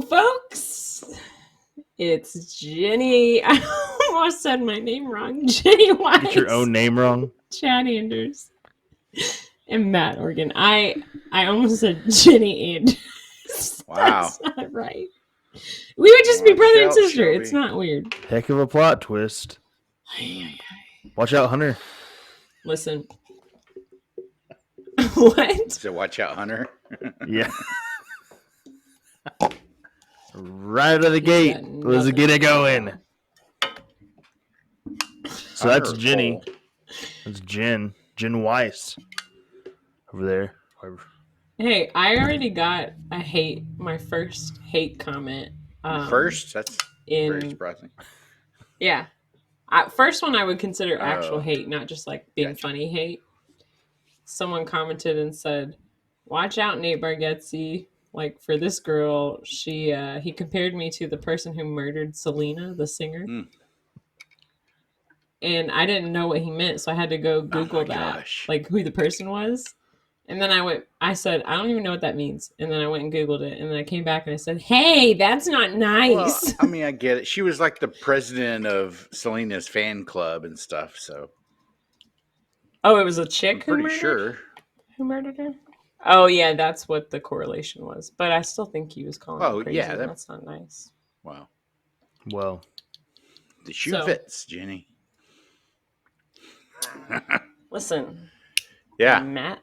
Hello, folks. It's Jenny. I almost said my name wrong. Jenny Wise. Get your own name wrong. Chad Anders. And Matt Organ. I almost said Jenny Anders. Wow. That's not right. We would just be brother and sister. Shelby. It's not weird. Heck of a plot twist. Watch out, Hunter. Listen. What? So watch out, Hunter. Yeah. Right out of the gate. Let's get it going. So that's Jenny. That's Jen. Jen Weiss. Over there. Hey, I already got my first hate comment. First? That's very surprising. Yeah. First one I would consider actual hate, not just like being funny hate. Someone commented and said, "Watch out, Nate Bargatze. Like for this girl, he compared me to the person who murdered Selena, the singer." And I didn't know what he meant, so I had to go Google that, like who the person was. And then I said, I don't even know what that means. And then I went and Googled it. And then I came back and I said, hey, that's not nice. Well, I mean, I get it. She was like the president of Selena's fan club and stuff, so. Oh, it was a chick I'm pretty sure. Who murdered her? Oh, yeah, that's what the correlation was. But I still think he was calling her crazy. Yeah, that's not nice. Wow. Well. The shoe fits, Jenny. Listen. Yeah. Matt.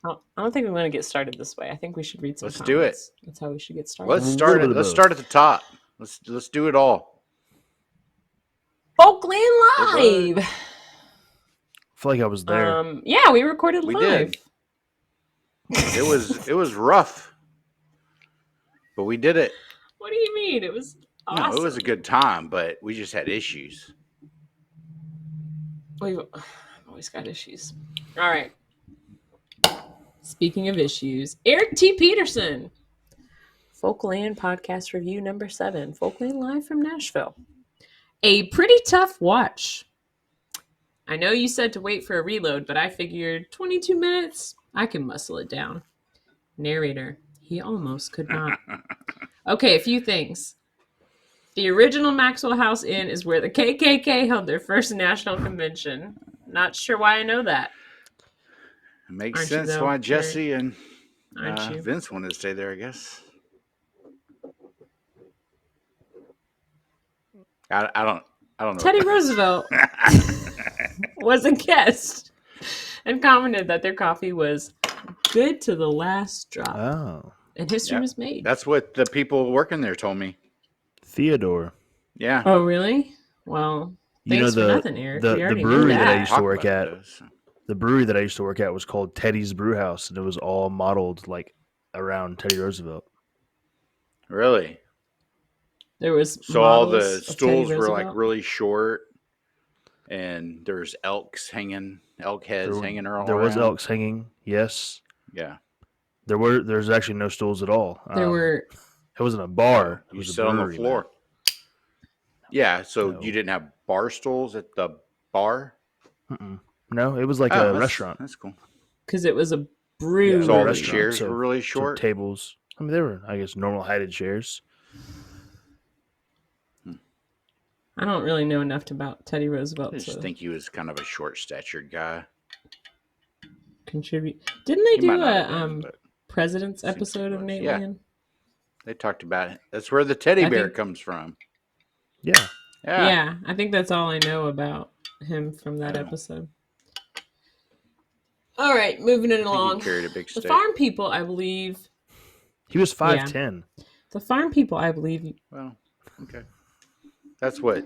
I don't think we want to get started this way. I think we should read some comments. Let's do it. That's how we should get started. Let's start it. Let's start at the top. Let's do it all. Folkland Live. I feel like I was there. Yeah, we recorded live. Did. It was rough, but we did it. What do you mean? It was awesome. No, it was a good time, but we just had issues. I've always got issues. All right. Speaking of issues, Eric T. Peterson. Folkland Podcast Review number 7. Folkland Live from Nashville. A pretty tough watch. I know you said to wait for a reload, but I figured 22 minutes, I can muscle it down. Narrator. He almost could not. Okay, a few things. The original Maxwell House Inn is where the KKK held their first national convention. Not sure why I know that. It makes sense why Jesse and Vince wanted to stay there, I guess. I don't know. Teddy Roosevelt was a guest and commented that their coffee was good to the last drop. Oh. And history was made. That's what the people working there told me. Theodore. Yeah. Oh, really? Well, thanks for nothing, Eric. The brewery that I used to work at. The brewery that I used to work at was called Teddy's Brew House, and it was all modeled like around Teddy Roosevelt. Really? There was all the stools were like really short, and there's elk heads hanging all around. There was elks hanging, yes. Yeah. There's actually no stools at all. It wasn't a bar. It was a brewery, on the floor. Yeah, so you didn't have bar stools at the bar? No, it was like a restaurant. That's cool. Because it was a brew. So all the chairs were really short? Tables. I mean, they were, I guess, normal heighted chairs. I don't really know enough about Teddy Roosevelt. I just think he was kind of a short-statured guy. Contribute. Didn't they do a President's episode of Nate Land? They talked about it. That's where the teddy bear comes from. Yeah. Yeah, I think that's all I know about him from that episode. All right, moving it along. He carried a big stick. The farm people, I believe. He was 5'10". The farm people, I believe. Well, okay. That's what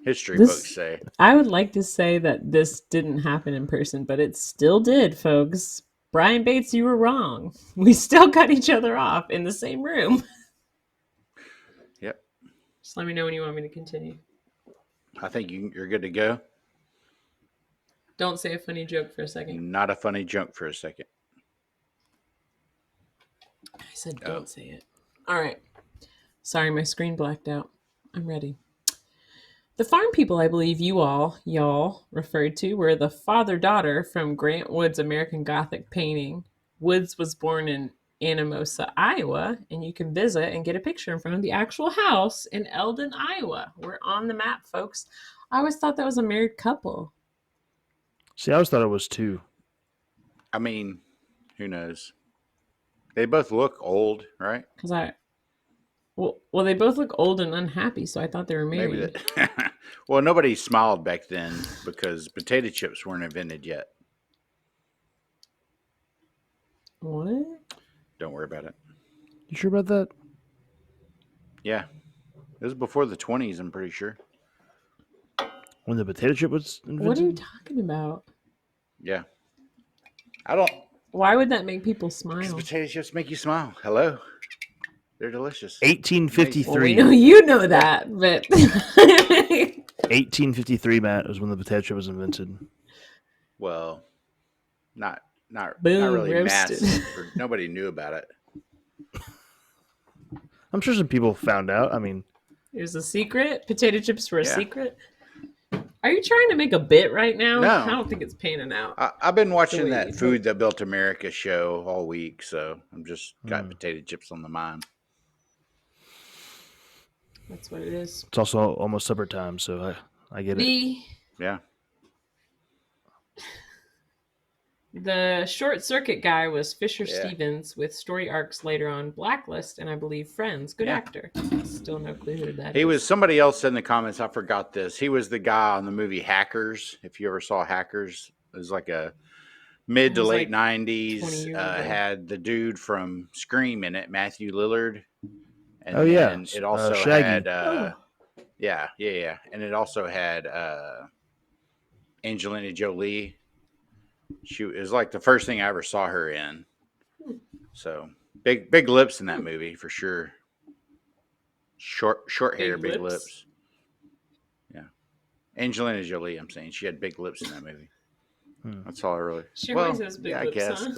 history books say. I would like to say that this didn't happen in person, but it still did, folks. Brian Bates, you were wrong. We still cut each other off in the same room. Yep. Just let me know when you want me to continue. I think you're good to go. Don't say a funny joke for a second. Not a funny joke for a second. I said don't say it. All right. Sorry, my screen blacked out. I'm ready. The farm people I believe y'all referred to were the father-daughter from Grant Wood's American Gothic painting. Woods was born in Anamosa, Iowa, and you can visit and get a picture in front of the actual house in Eldon, Iowa. We're on the map, folks. I always thought that was a married couple. See, I always thought it was two. I mean, who knows? They both look old, right? Well, they both look old and unhappy, so I thought they were married. Maybe well, nobody smiled back then because potato chips weren't invented yet. What? Don't worry about it. You sure about that? Yeah. It was before the 1920s, I'm pretty sure. When the potato chip was invented? What are you talking about? Yeah. I don't... Why would that make people smile? Because potato chips make you smile. Hello. They're delicious. 1853. Well, we know you know that, but 1853, Matt, was when the potato chip was invented. Well, not Boom, really roasted. massive. Nobody knew about it. I'm sure some people found out. I mean, it was a secret. Potato chips were a secret. Are you trying to make a bit right now? No. I don't think it's panning out. I've been watching that Food That Built America show all week, so I'm just got potato chips on the mind. That's what it is. It's also almost supper time, so I get it. Yeah. The short circuit guy was Fisher Stevens with story arcs later on Blacklist and I believe Friends. Good actor. Still no clue who that is. He was somebody else in the comments. I forgot this. He was the guy on the movie Hackers. If you ever saw Hackers, it was like a mid to late 90s. Had the dude from Scream in it, Matthew Lillard. And it also Shaggy. had yeah. And it also had Angelina Jolie. It was like the first thing I ever saw her in. So big lips in that movie for sure. Short hair, big lips. Yeah. Angelina Jolie, I'm saying she had big lips in that movie. That's all I really. She always has big lips, I guess. huh?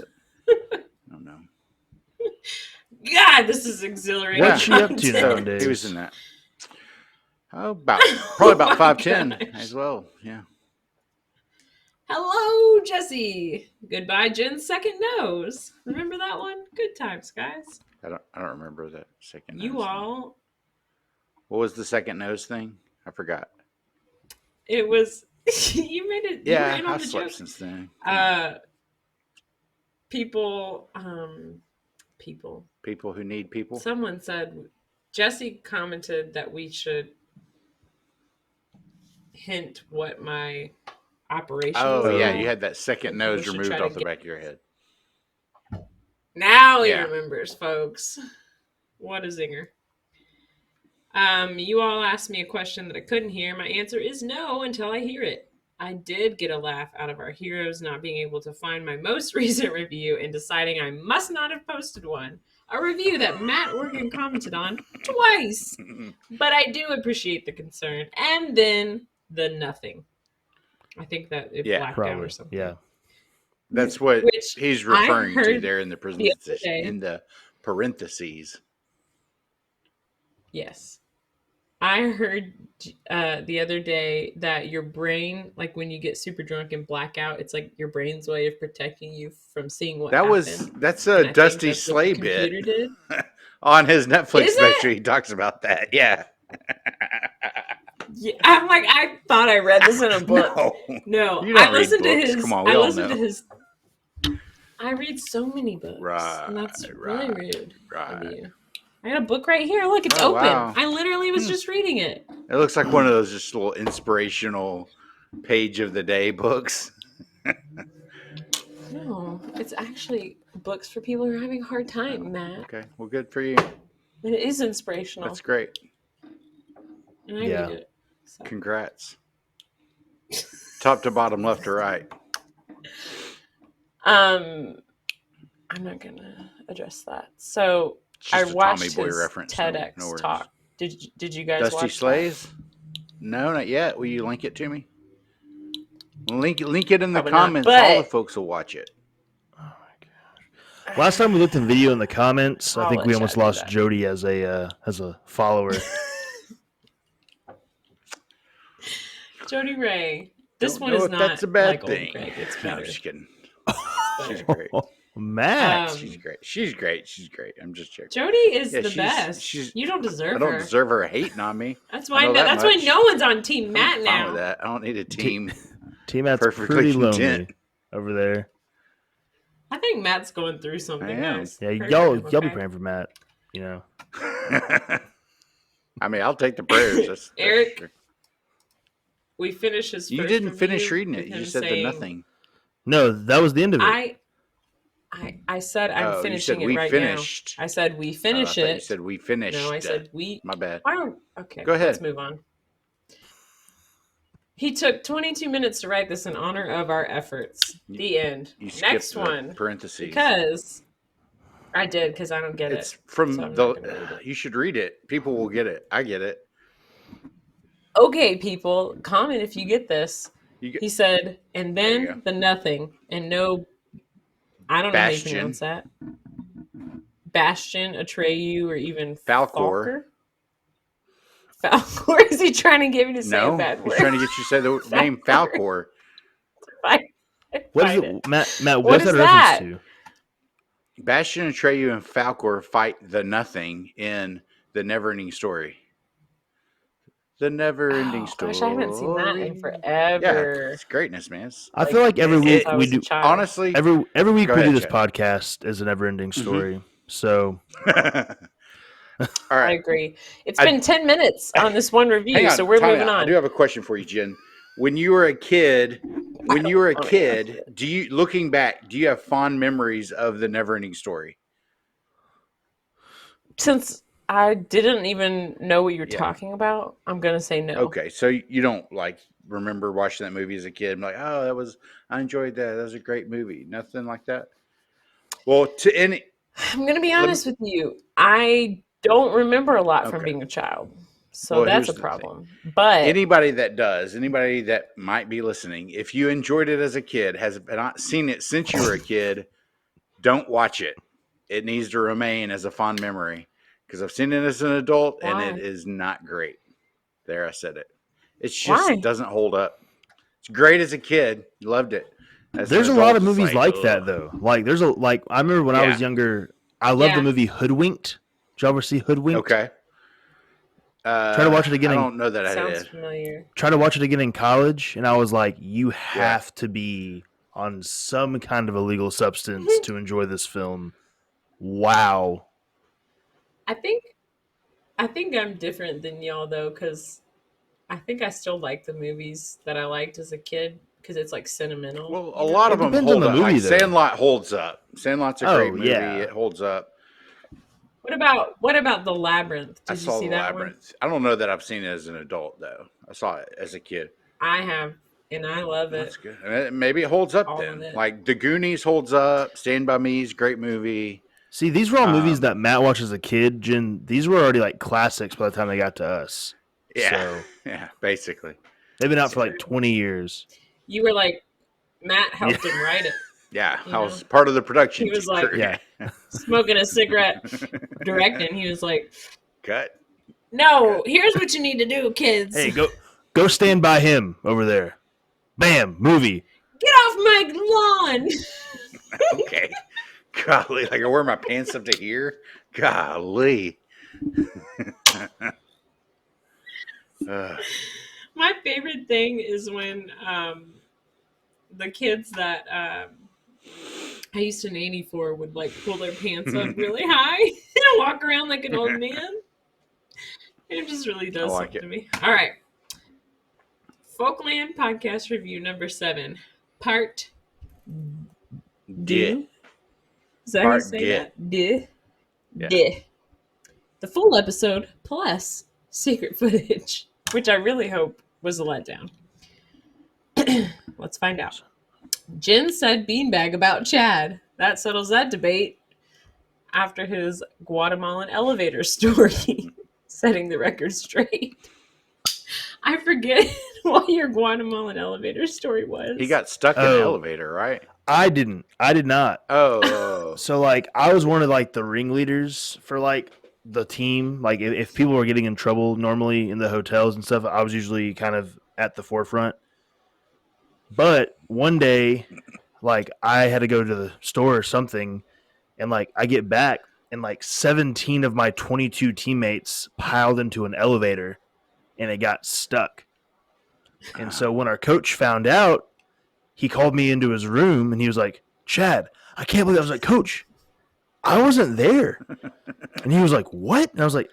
I don't know. God, this is exhilarating. What's she up to nowadays? He was in that. Oh, probably about 5'10" as well. Yeah. Hello, Jesse. Goodbye, Jen's second nose. Remember that one? Good times, guys. I don't remember that second nose. You all. Thing. What was the second nose thing? I forgot. It was you made it. Yeah, you were in on I've the slept joke. since then. People who need people. Someone said Jesse commented that we should hint what my operation was. Yeah, you had that second nose removed off the back of your head. Now he remembers, folks. What a zinger. You all asked me a question that I couldn't hear. My answer is no until I hear it. I did get a laugh out of our heroes not being able to find my most recent review and deciding I must not have posted one. A review that Matt Organ commented on twice. But I do appreciate the concern. And then the nothing. I think that it blacked out or something. Yeah. That's what he's referring to there in the parentheses. Yes. I heard the other day that your brain, like when you get super drunk and black out, it's like your brain's way of protecting you from seeing what happened. That's a Dusty Slay bit on his Netflix special. He talks about that. Yeah. Yeah, I'm like, I thought I read this in a book. No, you don't I listened read books. to his. Come on, we all know. To his. I read so many books, and that's really rude of you. I got a book right here. Look, it's open. Wow. I literally was just reading it. It looks like one of those just little inspirational page of the day books. No, it's actually books for people who are having a hard time, Matt. Okay, well, good for you. And it is inspirational. That's great. And I read it. So. Congrats. Top to bottom, left to right. I'm not gonna address that. So I watched his TEDx talk. Did you guys Dusty watch Slays? That? No, not yet. Will you link it to me? Link it in the Probably comments. Not, all the folks will watch it. Oh my gosh! Last time we looked in video in the comments, I think we almost lost Jody as a follower. Jody Ray. This one is not that's a bad like thing. Old Greg. It's no, better. just kidding. She's great. Matt. She's great. She's great. She's great. I'm just joking. Jody is the she's- best. she's- You don't deserve I don't her. deserve her hating on me. That's I why. know that That's why much. no one's on Team Matt I'm fine now. with that. I don't need a team. Team Matt's perfectly pretty lonely content. over there. I think Matt's going through something, I am. guys. Yeah, Pray for y'all him, be okay? praying for Matt. You know. I mean, I'll take the prayers. That's Eric, true. we finished his. You first didn't finish review reading with it. You him just said the saying, nothing. No, that was the end of it. I said I'm You finishing said it we right finished. now. I said we I finish thought it. You said we finished. No, I said we. My bad. Why don't? Okay, Go ahead. Let's move on. He took 22 minutes to write this in honor of our efforts. The end. You skipped Next the one. parentheses. Because I did, because I don't get It's it. from so I'm not gonna read it. You should read it. People will get it. I get it. Okay, people, comment if you get this. You get He said, and There you then go. the nothing, and no, I don't know how you Bastion. pronounce that. Bastion, Atreyu, or even Falcor. Falcor? Is he trying to get me to say a No, bad he's word? trying to get you to say the name Falcor. What is it, Matt? What What's is that that? reference to? Bastion, Atreyu, and Falcor fight the nothing in the never-ending story. The never-ending story. Gosh, I haven't seen that in Yeah, forever. it's greatness, man. I feel like every week I we was a do. child. Honestly, Every week Go we do ahead, this Chad. podcast as a never-ending story. So all I right. agree. It's been 10 minutes on this one review, Hang on, so we're time moving out. I on. do have a question for you, Jen. When you were a kid, do you, looking back, do you have fond memories of the never-ending story? Since I didn't even know what you're Yeah. talking about, I'm going to say no. Okay, so you don't like remember watching that movie as a kid? I'm like, oh, I enjoyed that. That was a great movie. Nothing like that. Well, I'm going to be honest with you. I don't remember a lot from Okay. being a child. So Well, that's here's a the problem. But anybody that might be listening, if you enjoyed it as a kid, has not seen it since you were a kid, don't watch it. It needs to remain as a fond memory because I've seen it as an adult and Why? it is not great. There, I said it. It just Why? doesn't hold up. It's great as a kid. You loved it. As there's an a lot adult, of it's movies like that ugh. though. Like I remember when I was younger, I loved the movie Hoodwinked. Did you ever see Hoodwinked? Okay. Try to watch it again. I don't know that I sounds did. familiar. Try to watch it again in college, and I was like, you have to be on some kind of illegal substance to enjoy this film. Wow. I think I'm different than y'all though, because I think I still like the movies that I liked as a kid because it's like sentimental. Well, a lot of them depends on hold the up. movie, Like though. Sandlot holds up. Sandlot's a great movie. Yeah. It holds up. What about The Labyrinth? I Did you saw see The that Labyrinth. I don't know that I've seen it as an adult though. I saw it as a kid. one? I have, and I love it. That's good. Maybe it holds up All then. of it. Like The Goonies holds up. Stand by Me's great movie. See, these were all movies that Matt watched as a kid. Jen, these were already like classics by the time they got to us. Yeah, So yeah, basically. they've been out for like 20 years. You were like, Matt helped him write it. Yeah, You I know? was part of the production. He was team. like, Yeah. smoking a cigarette, directing. He was like, Cut. no, here's what you need to do, kids. Hey, go stand by him over there. Bam, movie. Get off my lawn. Okay. Golly, like I wear my pants up to here. Golly. My favorite thing is when the kids that I used to nanny for would like pull their pants up really high and walk around like an old man. It just really does something to me. All right. Folkland podcast review number 7, part D. Is that how you say that? D. Yeah. D. The full episode plus secret footage, which I really hope was a letdown. Let's find out. Jen said beanbag about Chad. That settles that debate after his Guatemalan elevator story, setting the record straight. I forget what your Guatemalan elevator story was. He got stuck in the elevator, right? I did not. Oh. So like I was one of like the ringleaders for like the team. Like if people were getting in trouble normally in the hotels and stuff, I was usually kind of at the forefront. But one day like I had to go to the store or something, and like I get back and like 17 of my 22 teammates piled into an elevator and it got stuck. And so when our coach found out, he called me into his room and he was like, Chad, I can't believe I was like, Coach, I wasn't there. And he was like, what? And I was like,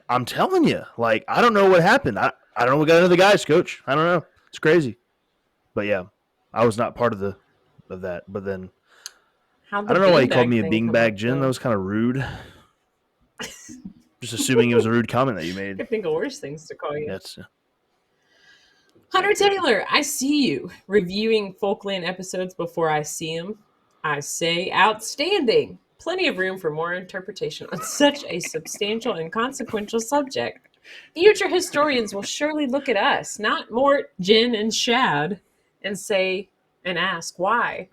I'm telling you, like, I don't know what happened. I don't know what got into the guys, Coach. I don't know. It's crazy. But yeah, I was not part of that. But then How'd I the don't know why he called beanbag me a thing come beanbag up, Jen. though? That was kind of rude. Just assuming it was a rude comment that you made. I could think of worse things to call you. That's Hunter Taylor, I see you reviewing Folkland episodes before I see them. I say outstanding. Plenty of room for more interpretation on such a substantial and consequential subject. Future historians will surely look at us, not Mort, Jen, and Shad, and say and ask why.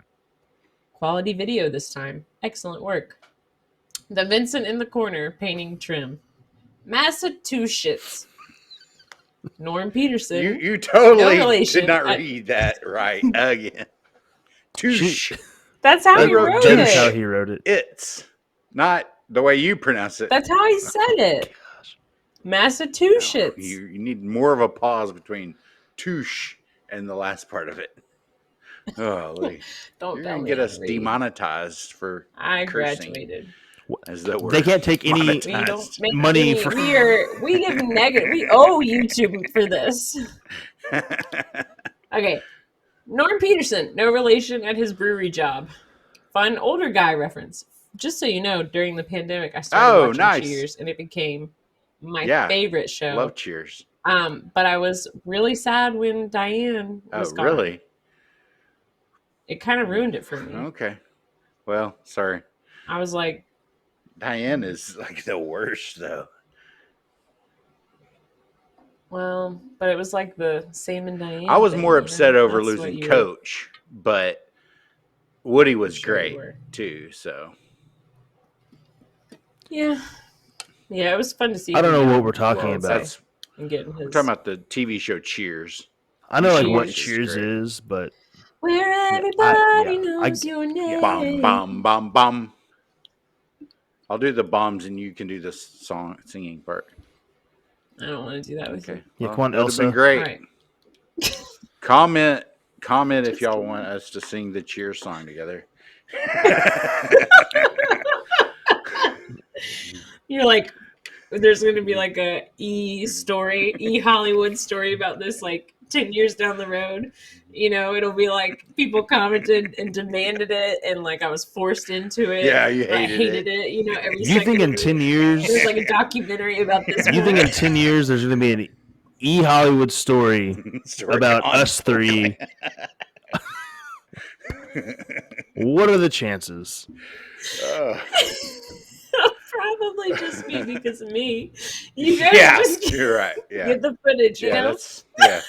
Quality video this time. Excellent work. The Vincent in the corner painting trim. Massachusetts. Norm Peterson. You totally No relation. did not read that right again. Touche. That's how he wrote that is how it. he wrote it. It's not the way you pronounce it. That's how he said it. Massachusetts. No, you need more of a pause between touche and the last part of it. Oh, Don't you're tell gonna me get how us to read. demonetized for I cursing graduated. as though we're They can't take any We don't monetized. make money any. for- We give negative. We owe YouTube for this. Okay. Norm Peterson, no relation at his brewery job. Fun older guy reference. Just so you know, during the pandemic, I started watching nice. Cheers, and it became my Yeah. favorite show. Love Cheers. But I was really sad when Diane was gone. Really? It kind of ruined it for me. Okay. Well, sorry. I was like, Diane is like the worst, though. well, but it was like the Sam and Diane. I was thing, more you know? upset over That's what losing you were- Coach, but Woody was I'm sure you great were. too. So Yeah. Yeah, it was fun to see. I don't him know now, what we're talking I would about. say, and getting his. we're talking about the TV show Cheers. I know like what Cheers. Cheers Great. is, but Where everybody knows I- your name. Bum bum bum bum. I'll do the bombs and you can do the singing part. I don't want to do that with Okay. you. Yeah, come on, that would've been Elsa. great. All right. Comment if Just y'all kidding. want us to sing the Cheers song together. You're like, there's going to be like a Hollywood story about this like 10 years down the road. You know, it'll be like people commented and demanded it, and like I was forced into it. Yeah, you or I hated it. You know, every You second think in of it. 10 years There's like a documentary about this. you think in 10 years there's going to be an Hollywood story Story about on us three? What are the chances? Probably just be because of me. You guys Yeah, just you're right. Yeah, get the footage, you know? yeah.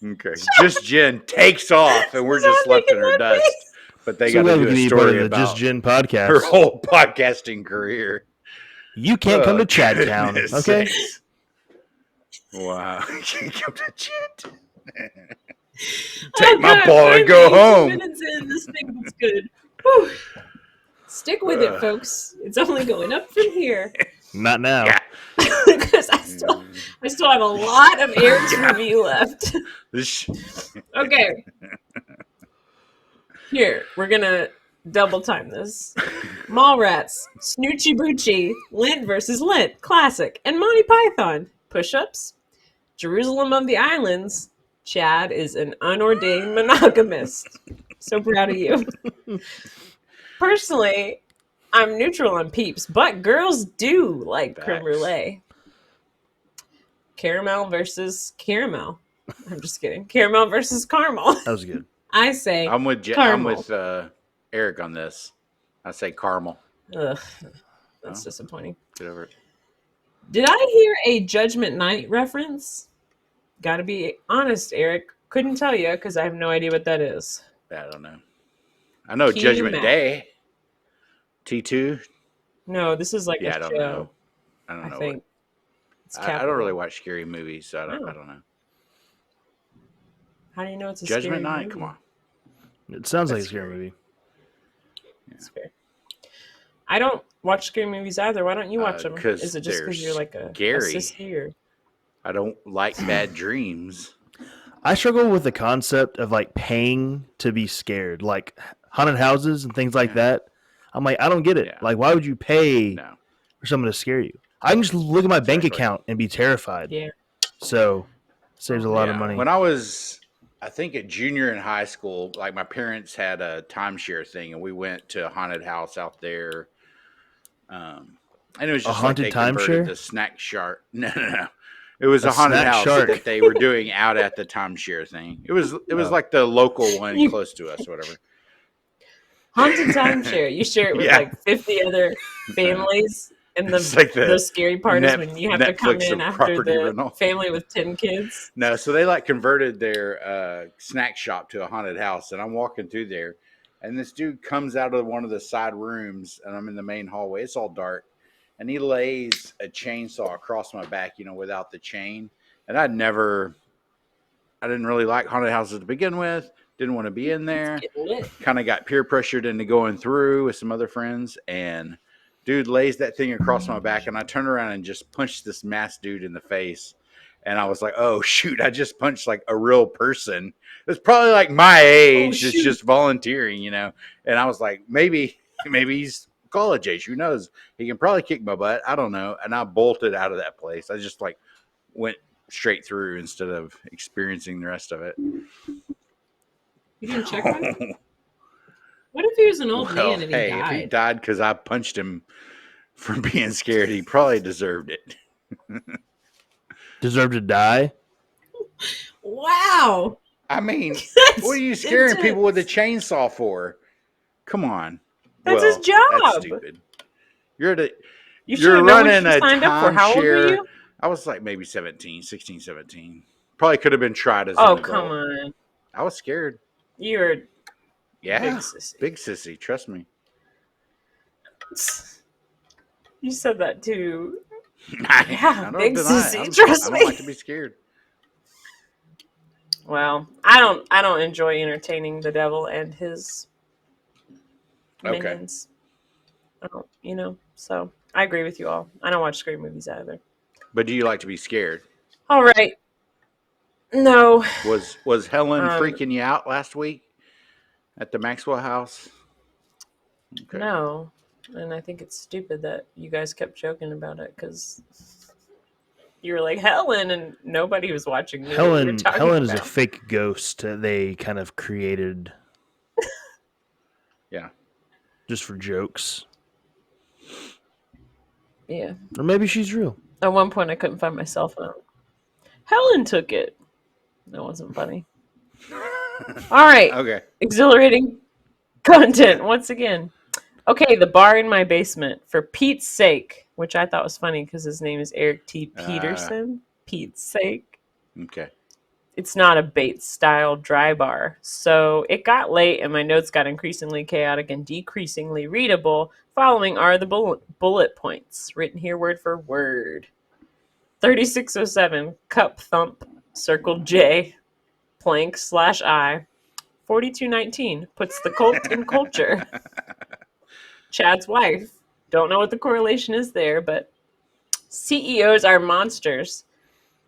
Okay, just Jen takes off, and we're just left in her dust. But they So got to glad we do can a be part of story the about Just Jen her podcast. whole podcasting career. You can't come Oh, to Chadtown, goodness okay? sakes. Wow, you can't come to Chad. Take my ball and go home. 2 minutes in, this thing was good. Whew. Stick with it, folks. It's only going up from here. Not now. Yeah. Because I still have a lot of Eric's review left. Okay. Here, we're gonna double time this. Mallrats, Snoochie Boochie, Lint versus Lint, classic, and Monty Python, push-ups, Jerusalem of the Islands. Chad is an unordained monogamist. So proud of you. Personally, I'm neutral on Peeps, but girls do like creme brulee. Caramel versus caramel. I'm just kidding. Caramel versus caramel. That was good. I say I'm with caramel. Eric on this. I say caramel. Ugh, that's disappointing. Get over it. Did I hear a Judgment Night reference? Gotta be honest, Eric. Couldn't tell you because I have no idea what that is. I don't know. I know Key Judgment Mac. Day. T2. No, this is like Yeah, a I don't show. know. I don't I know. think. It's I don't really watch scary movies, so I don't know. How do you know it's a Judgment scary Night? movie? Come on. It sounds like a That's scary scary. movie. That's fair. I don't watch scary movies either. Why don't you watch them? 'Cause Is it just they're because you're like a scary. sissy or? I don't like bad dreams. I struggle with the concept of like paying to be scared, like haunted houses and things like Yeah. that. I'm like, I don't get it. Yeah. Like, why would you pay No. for someone to scare you? I can just look at my bank Exactly. account and be terrified. Yeah. So saves a lot of money. When I was, I think, a junior in high school, like my parents had a timeshare thing, and we went to a haunted house out there. And it was A just like haunted they converted timeshare? the snack shark. No. It was A a haunted snack house shark. that they were doing out at the timeshare thing. It was like the local one You- close to us, whatever. Haunted timeshare. You share it with Yeah. like 50 other families. And It's like the scary part is Net- when you have to come Netflix in of after property the rental. family with 10 kids. No, so they like converted their snack shop to a haunted house, and I'm walking through there, and this dude comes out of one of the side rooms, and I'm in the main hallway. It's all dark, and he lays a chainsaw across my back, without the chain. And I didn't really like haunted houses to begin with. Didn't want to be in there. Get lit. Kind of got peer pressured into going through with some other friends, and dude lays that thing across my back, and I turned around and just punched this masked dude in the face. And I was like, oh, shoot, I just punched like a real person. It's probably like my age. It's just volunteering, And I was like, maybe he's college age. Who knows? He can probably kick my butt. I don't know. And I bolted out of that place. I just like went straight through instead of experiencing the rest of it. You didn't check on him? What if he was an old man and he if he died? died because I punched him for being scared, he probably deserved it. Deserve to die? Wow. I mean, That's what are you scaring intense. people with a chainsaw for? Come on. That's his job. That's stupid. You should You're have known what running you a signed up for. How old were timeshare. you? I was like maybe 16, 17. Probably could have been tried as an Oh, adult. come on. I was scared. You were Yeah. big sissy. Big sissy. Trust me. You said that too. I Yeah, don't big deny sissy. it. Trust I me. don't like to be scared. Well, I don't enjoy entertaining the devil and his minions. I don't, so I agree with you all. I don't watch scary movies either. But do you like to be scared? All right. No. Was Helen Um, freaking you out last week at the Maxwell house? Okay. No. And I think it's stupid that you guys kept joking about it because you were like Helen and nobody was watching me. Helen is a fake ghost that they kind of created. Yeah. Just for jokes. Yeah. Or maybe she's real. At one point I couldn't find my cell phone. Helen took it. That wasn't funny. All right. Okay. Exhilarating content once again. Okay, the bar in my basement. For Pete's sake, which I thought was funny because his name is Eric T. Peterson. Pete's sake. Okay. It's not a Bates-style dry bar. So it got late and my notes got increasingly chaotic and decreasingly readable. Following are the bullet points, written here word for word. 3607, cup thump, circle J, plank /I. 4219, puts the cult in culture. Chad's wife. Don't know what the correlation is there, but CEOs are monsters.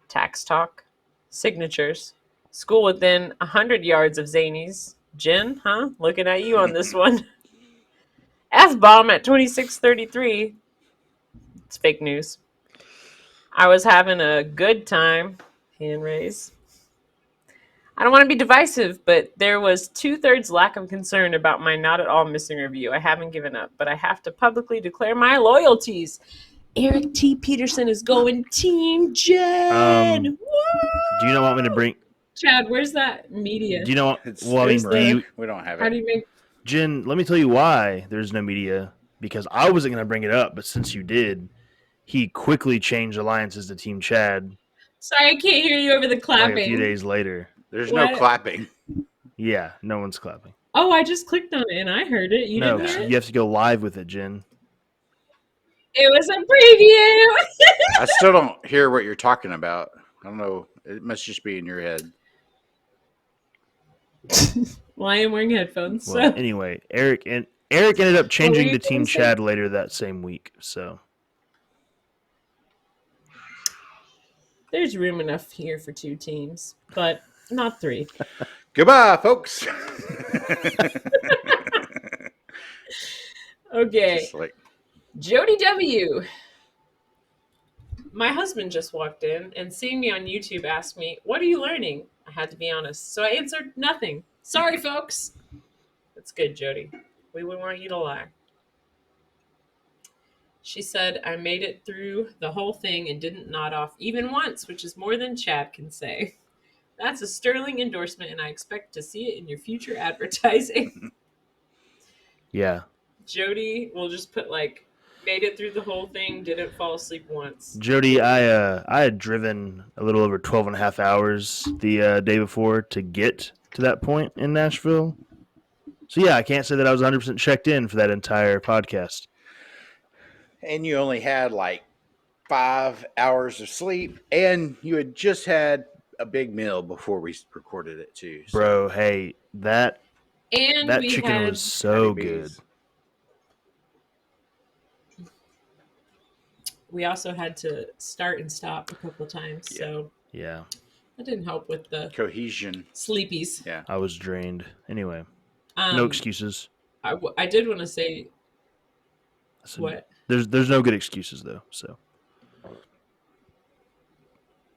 Tax talk. Signatures. School within 100 yards of Zanies. Jen, huh? Looking at you on this one. F-bomb at 2633. It's fake news. I was having a good time. Hand raise. I don't want to be divisive, but there was 2/3 lack of concern about my not at all missing review. I haven't given up, but I have to publicly declare my loyalties. Eric T. Peterson is going Team Jen. Do you not want me to bring... Chad, where's that media? Do you know what... We don't have it. How do you make... Jen, let me tell you why there's no media. Because I wasn't going to bring it up, but since you did, he quickly changed alliances to Team Chad. Sorry, I can't hear you over the clapping. Like a few days later. There's no clapping. Yeah, no one's clapping. Oh, I just clicked on it and I heard it. You didn't hear it? You have to go live with it, Jen. It was a preview. I still don't hear what you're talking about. I don't know. It must just be in your head. Well, I am wearing headphones. Well, So. anyway, Eric ended up changing you to Team gonna say? Chad later that same week. So There's room enough here for 2 teams, but not 3. Goodbye, folks. Okay. Just like Jody W. My husband just walked in and seeing me on YouTube asked me, "What are you learning?" I had to be honest. So I answered, "Nothing. Sorry, folks." That's good, Jody. We wouldn't want you to lie. She said, "I made it through the whole thing and didn't nod off even once, which is more than Chad can say. That's a sterling endorsement, and I expect to see it in your future advertising." yeah, Jody will just put like, made it through the whole thing, didn't fall asleep once. Jody, I had driven a little over 12 and a half hours the day before to get to that point in Nashville. So yeah, I can't say that I was 100% checked in for that entire podcast. and you only had like 5 hours of sleep, and you had just had a big meal before we recorded it too. So. Bro, hey, that And we chicken had, was so Patty good. B's. we also had to start and stop a couple of times. Yeah. So Yeah, that didn't help with the Cohesion. sleepies. Yeah. I was drained. Anyway, no excuses. I did want to say, Listen, what? There's no good excuses though. So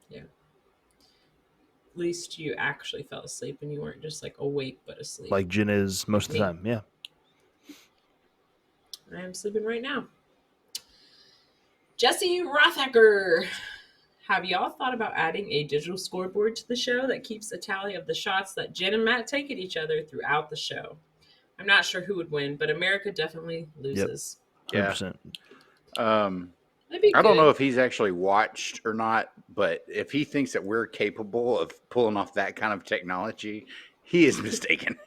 Yeah. At least you actually fell asleep and you weren't just like awake but asleep. like Jen is most of the Me. time. Yeah. I am sleeping right now. Jesse Rothacker. Have y'all thought about adding a digital scoreboard to the show that keeps a tally of the shots that Jen and Matt take at each other throughout the show? I'm not sure who would win, but America definitely loses. 100%. That'd be I don't good. know if he's actually watched or not, but if he thinks that we're capable of pulling off that kind of technology, he is mistaken.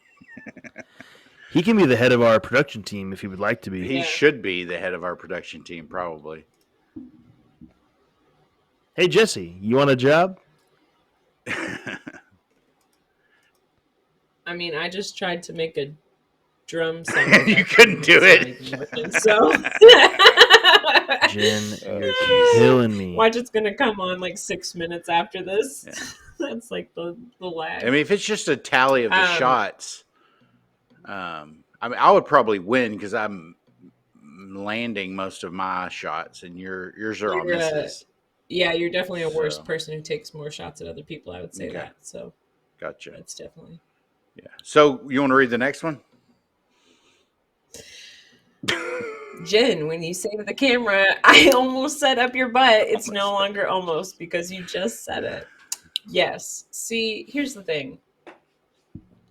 He can be the head of our production team if he would like to be. He Yeah. should be the head of our production team, probably. Hey Jesse, you want a job? I mean, I just tried to make a drum sound. You couldn't do it. So Jen, Oh, you're jeez. killing me. watch, it's gonna come on like 6 minutes after this. Yeah. That's like the lag. I mean, if it's just a tally of the shots, I mean, I would probably win because I'm landing most of my shots, and yours are all You're, misses. yeah, you're definitely a worse So. person who takes more shots at other people. I would say Okay. that. So Gotcha. that's definitely. Yeah. So you want to read the next one? Jen, when you say to the camera, "I almost set up your butt," it's no longer almost because you just said it. Yes. See, here's the thing.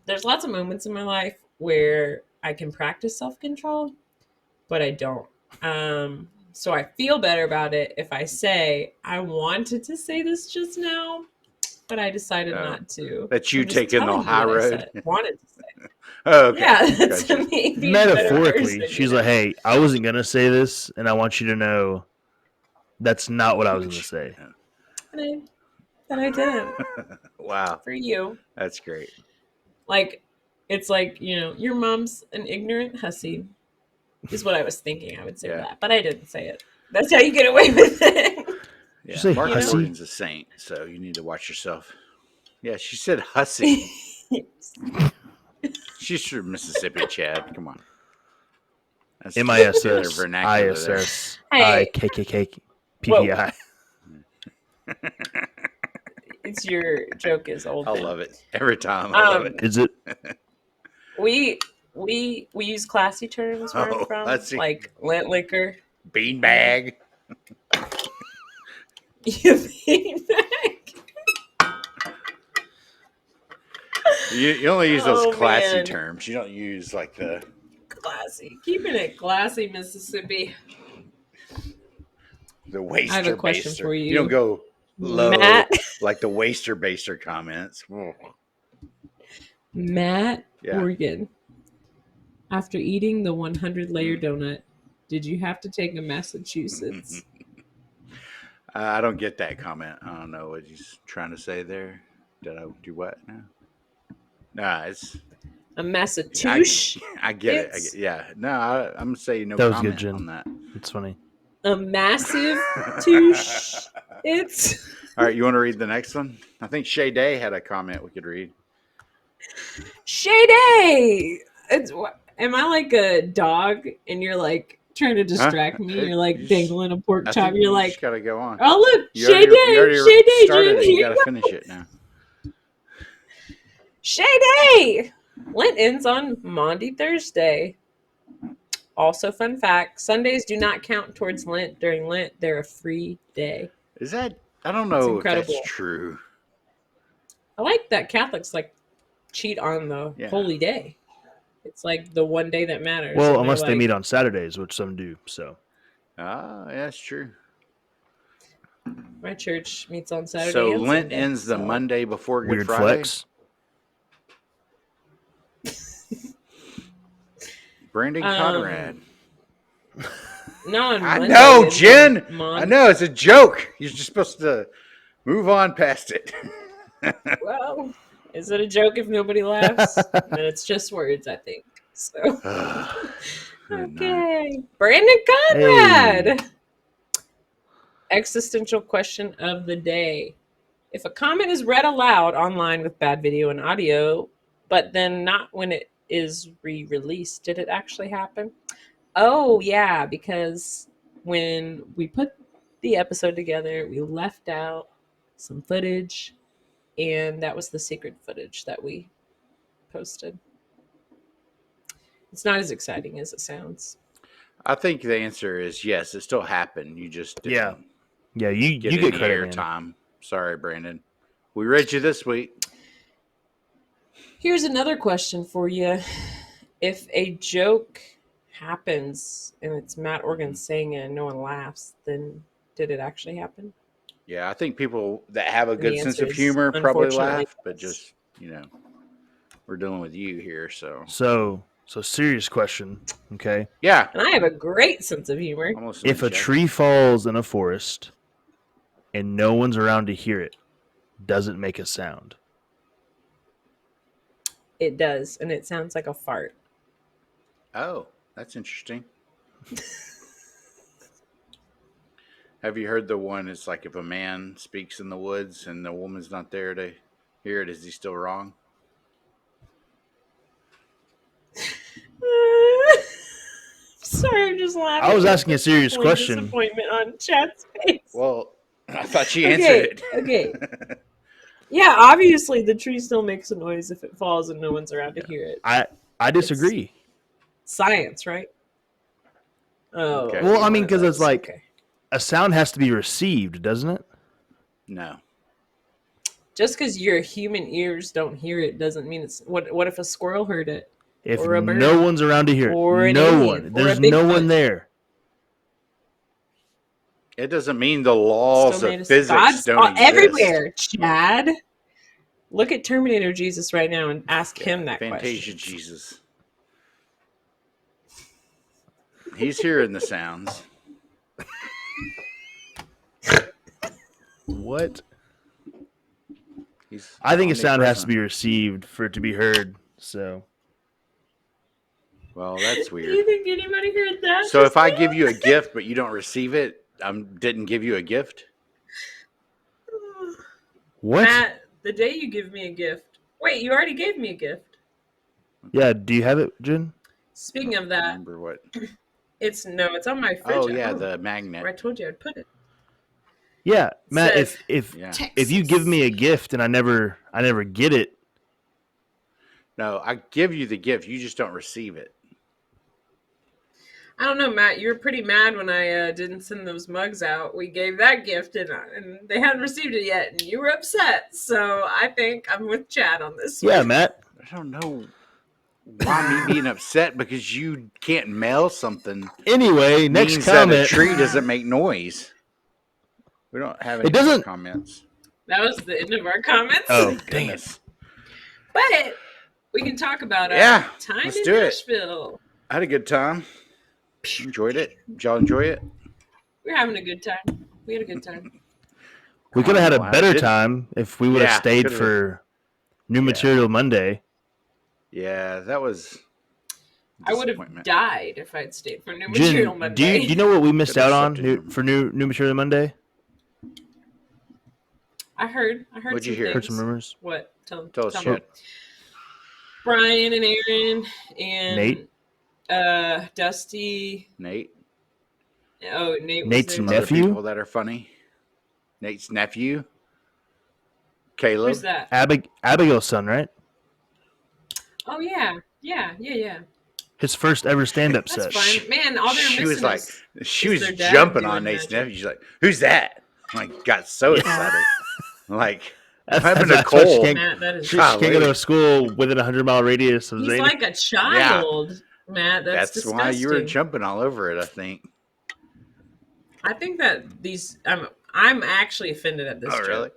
There's lots of moments in my life where I can practice self-control, but I don't. So I feel better about it if I say, "I wanted to say this just now, but I decided not to." That you I'm just taking the telling you high what I road? said, wanted to say. Oh, okay. Yeah, that's Gotcha. me being a better Metaphorically, person, she's you know? like, "Hey, I wasn't gonna say this, and I want you to know that's not what I was gonna say." And I didn't. Wow, For you. that's great. Like, it's like, your mom's an ignorant hussy, is what I was thinking I would say that, but I didn't say it. That's how you get away with it. Yeah, say Mark hussy? Jordan's a saint, so you need to watch yourself. Yeah, she said hussy. She's from Mississippi, Chad. Come on. That's MISS, their vernacular there. ISS, Hey. IKKK, PPI. It's your joke is old. I man. love it every time. I love it. Is it? We use classy terms where I'm from, Hussy. like lint liquor. Beanbag. You only use those classy man. terms. You don't use like the Classy, keeping it classy, Mississippi. waster I have a question baster. for you. You don't go low Matt. like the waster baster comments. Matt Yeah. Morgan. After eating the 100-layer donut, did you have to take a Massachusetts? I don't get that comment. I don't know what he's trying to say there. Did I do what now? Nah, it's. A Massachusetts. I get it. Yeah. No, I'm gonna say no That was good, comment Jen. on that. It's funny. A massive touche. It's. All right, you want to read the next one? I think Shay Day had a comment we could read. Shady. It's what? Am I like a dog and you're like trying to distract me? You're like dangling a pork chop. You're like, just gotta go on. oh look, You already Shady, started Jen. it. You gotta finish it now. Shady. Lent ends on Maundy Thursday. Also, fun fact: Sundays do not count towards Lent. During Lent, they're a free day. Is that? I don't know if incredible. that's true. I like that Catholics like cheat on the holy day. It's like the one day that matters. Well, unless they meet on Saturdays, which some do. So. Ah, yeah, that's true. My church meets on Saturday. So and Lent Sunday, ends the Monday before Good Weird Friday. Flex. Brandon Conrad. No, on I Monday, know, Jen. I know it's a joke. You're just supposed to move on past it. Well, is it a joke if nobody laughs? Then it's just words, I think. So, okay, Brandon Conrad. Hey. Existential question of the day: if a comment is read aloud online with bad video and audio, but then not when it is re-released, did it actually happen? Oh yeah, because when we put the episode together, we left out some footage, and that was the secret footage that we posted. It's not as exciting as it sounds. I think the answer is yes. It still happened. You just didn't yeah. You get credit, time. Sorry, Brandon. We read you this week. Here's another question for you: if a joke happens and it's Matt Organ saying it and no one laughs, then did it actually happen? Yeah, I think people that have a good sense of humor probably laugh, but just, we're dealing with you here, So serious question, okay? Yeah. And I have a great sense of humor. If a tree falls in a forest and no one's around to hear it, does it make a sound? It does, and it sounds like a fart. Oh, that's interesting. Have you heard the one? It's like if a man speaks in the woods and the woman's not there to hear it, is he still wrong? Sorry, I'm just laughing. I was asking a serious question. Disappointment on chat's face. Well, I thought you answered it. Okay. Yeah, obviously the tree still makes a noise if it falls and no one's around to hear it. I disagree. It's science, right? Oh. Okay. Well, I mean, because it's like a sound has to be received, doesn't it? No. Just because your human ears don't hear it doesn't mean it's. What if a squirrel heard it? If no one's around to hear it, or no one. There's no one there. It doesn't mean the laws of physics don't exist. Everywhere, Chad. Look at Terminator Jesus right now and ask him that Fantasia question. Jesus. He's hearing the sounds. What? I think a sound has to be received for it to be heard. So. Well, that's weird. Do you think anybody heard that? So if I give you a gift but you don't receive it, I didn't give you a gift? What? Matt, the day you give me a gift. Wait, you already gave me a gift. Yeah, do you have it, Jen? Speaking of that. Remember what? It's on my fridge. Oh, yeah, the magnet. Where I told you I'd put it. Yeah, Matt, if you give me a gift and I never get it. No, I give you the gift, you just don't receive it. I don't know, Matt. You were pretty mad when I didn't send those mugs out. We gave that gift, and they hadn't received it yet, and you were upset. So I think I'm with Chad on this one. Yeah, Matt. I don't know why me being upset because you can't mail something. Anyway, next means comment. That a tree doesn't make noise. We don't have any more comments. That was the end of our comments. Oh, dang it! But we can talk about time in Nashville. I had a good time. Enjoyed it. Did y'all enjoy it? We're having a good time. We had a good time. We could have had a better time if we would have stayed for New Material Monday. Yeah, that was. I would have disappointment. died if I'd stayed for New Material Jen, Monday. do you know what we missed Could've out on slept in your- for new Material Monday? I heard What'd you some hear? things. Heard some rumors. What? Tell us, me. Chad. Brian and Aaron and Nate? Dusty. Nate. Oh, Nate was Nate's there. Some too. other nephew? people that are funny. Nate's nephew. Caleb. Who's that? Abigail's son, right? Oh yeah. His first ever stand-up That's set. fun, man. All they're She missing was like, is she was their dad jumping doing on Nate's magic. nephew. She's like, "Who's that?" I got so excited. Like, That's having a why she cold. can't, Matt, that is. she can't go to a school within a 100-mile radius of He's Zanies. like a child, Matt. That's disgusting. why you were jumping all over it. I think. I think that these. I'm actually offended at this Oh, joke. really?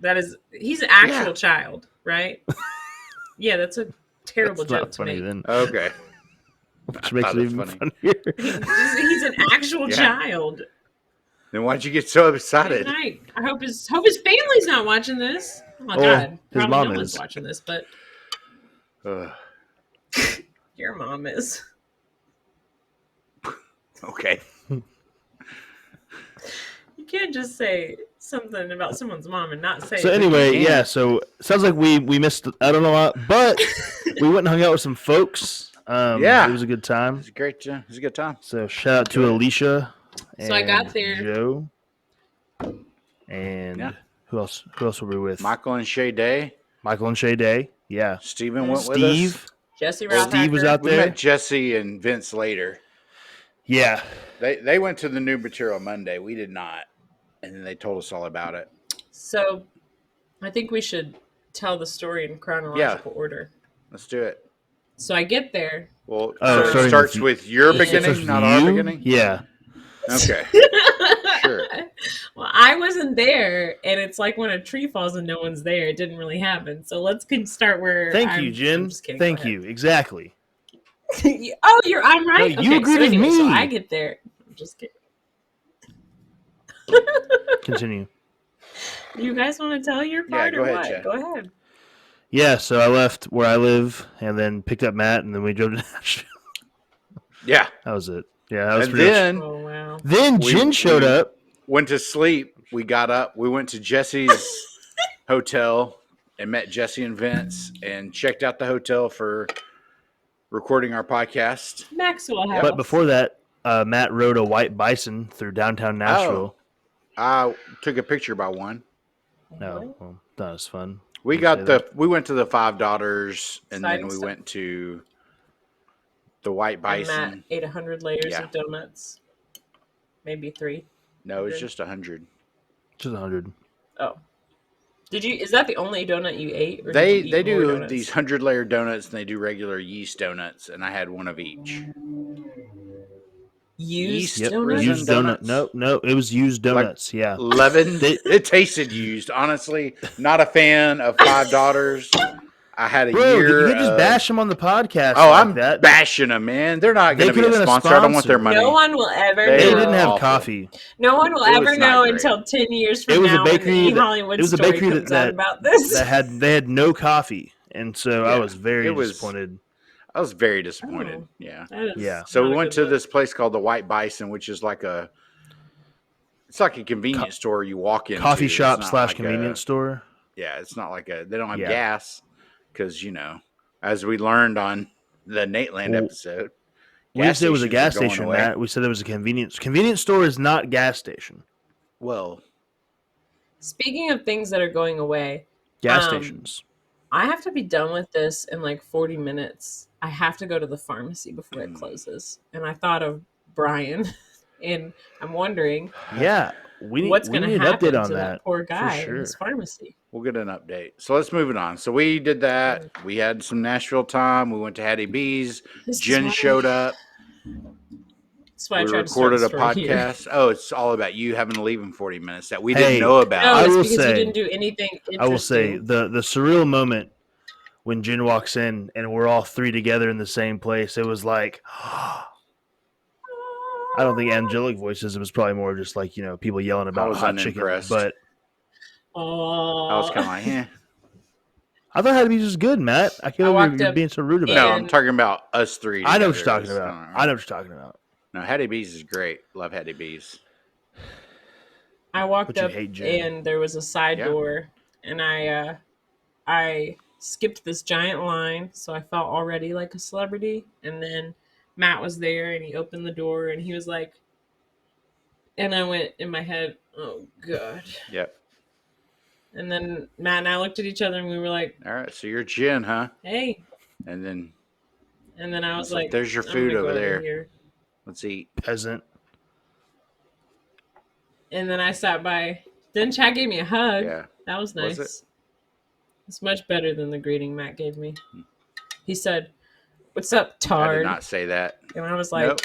That is, he's an actual child, right? Yeah, that's a terrible That's joke not to funny make. then. Okay. Which makes it even funnier. He's an actual child. Then why'd you get so Good excited? night. I hope his family's not watching this. Oh my God, his probably mom no one's is. watching this, but Ugh. your mom is. Okay. You can't just say something about someone's mom and not say. So it. anyway, yeah. So sounds like we missed. I don't know what, but we went and hung out with some folks. Yeah. It was a good time. It was great. It was a good time. So shout out to Alicia. And So I got there. Joe. And who else? Who else were we with? Michael and Shay Day. Michael and Shay Day. Yeah. Steven went with us. Steve. Jesse Steve was Rothhacker. out We there. met Jesse and Vince later. Yeah. They went to the New Material Monday. We did not. And then they told us all about it. So, I think we should tell the story in chronological order. Let's do it. So I get there. Well, Oh, so it starting starts with with your Yeah. beginning, Starts with not our you? beginning? Yeah. Okay. Sure. Well, I wasn't there, and it's like when a tree falls and no one's there. It didn't really happen. So let's start where. Thank you, Jen. I'm just kidding. Thank Go you. Exactly. ahead. I'm right. No, you agreed with anyway, so me. I get there. I'm just kidding. Continue. You guys want to tell your part go or ahead, what? Chad. Go ahead. Yeah, so I left where I live and then picked up Matt and then we drove to Nashville. Yeah. That was it. Yeah, that was And pretty much- then Oh wow. Then Jen showed up. went to sleep. We got up. We went to Jesse's hotel and met Jesse and Vince and checked out the hotel for recording our podcast. Maxwell House. But before that, Matt rode a white bison through downtown Nashville. I took a picture by one. No, well, that was fun. We Didn't say we went to the Five Daughters and Exciting then we stuff. went to the White And Bison. Matt ate 100 layers Yeah. of donuts. Maybe 3. No, it's just 100. Just 100. Oh. Is that the only donut you ate? Or They did you eat more do donuts? these 100-layer donuts and they do regular yeast donuts, and I had one of each. used Yep. donuts? Risen Used donut. donuts? No, it was used donuts. Yeah. Leavened. It tasted used. Honestly, not a fan of Five Daughters. I had a Bro, year. you could just of- bash them on the podcast. Oh, like I'm that. bashing them, man. They're not They going to be could've a been a sponsor. I don't want their sponsor. money. No one will ever They They know. didn't have awful. coffee. No one will It ever was not know great. until 10 years from It was a now when bakery the that- Hollywood it was a story bakery comes that- out about this. They had no coffee, and so I Yeah, was very it was- disappointed. I was very disappointed. Oh. Yeah. That is Yeah. So not we a went good to look. this place called the White Bison, which is like a convenience store you walk into. Coffee It's shop not / like convenience store. Yeah, it's not like they don't have Yeah. gas because, as we learned on the Nateland Well, episode, We didn't say it was a gas stations are going station, away. Matt. We said it was a convenience store is not gas station. Well, Speaking of things that are going away, Gas Um, stations. I have to be done with this in like 40 minutes. I have to go to the pharmacy before it closes. And I thought of Brian, and I'm wondering Yeah, we need, what's we going need to an happen update on to that that. poor for guy in sure. his pharmacy. we'll get an update. So let's move it on. So we did that. We had some Nashville time. We went to Hattie B's. This is Jen why- showed up. That's why I We tried to start recorded the a story here. podcast. Oh, it's all about you having to leave in 40 minutes that we Hey, didn't know about. No, I it's will because say- you didn't do anything interesting. I will say the surreal moment when Jen walks in and we're all three together in the same place. It was like, I don't think angelic voices. It was probably more just like people yelling about was hot chicken. unimpressed. But Oh, I was kind of like, I thought Hattie B's was good, Matt. I can't believe you're being so rude about No, it. I'm talking about us three. I know what together. you're talking about. I know what you're talking about. No, Hattie B's is great. Love Hattie B's. I walked But you up hate Jen. and there was a side door, and I skipped this giant line, so I felt already like a celebrity. And then Matt was there, and he opened the door, and he was like, and I went in my head, "Oh God." Yep. And then Matt and I looked at each other, and we were like, All right, so you're Jen, huh? "Hey." And then I was like, "There's your "I'm food gonna go over there. here." Let's eat." Peasant. And then I sat by. Then Chad gave me a hug. Yeah. That was nice. Was it? It's much better than the greeting Matt gave me. He said, "What's up, Tard?" I did not say that. And I was like, Nope.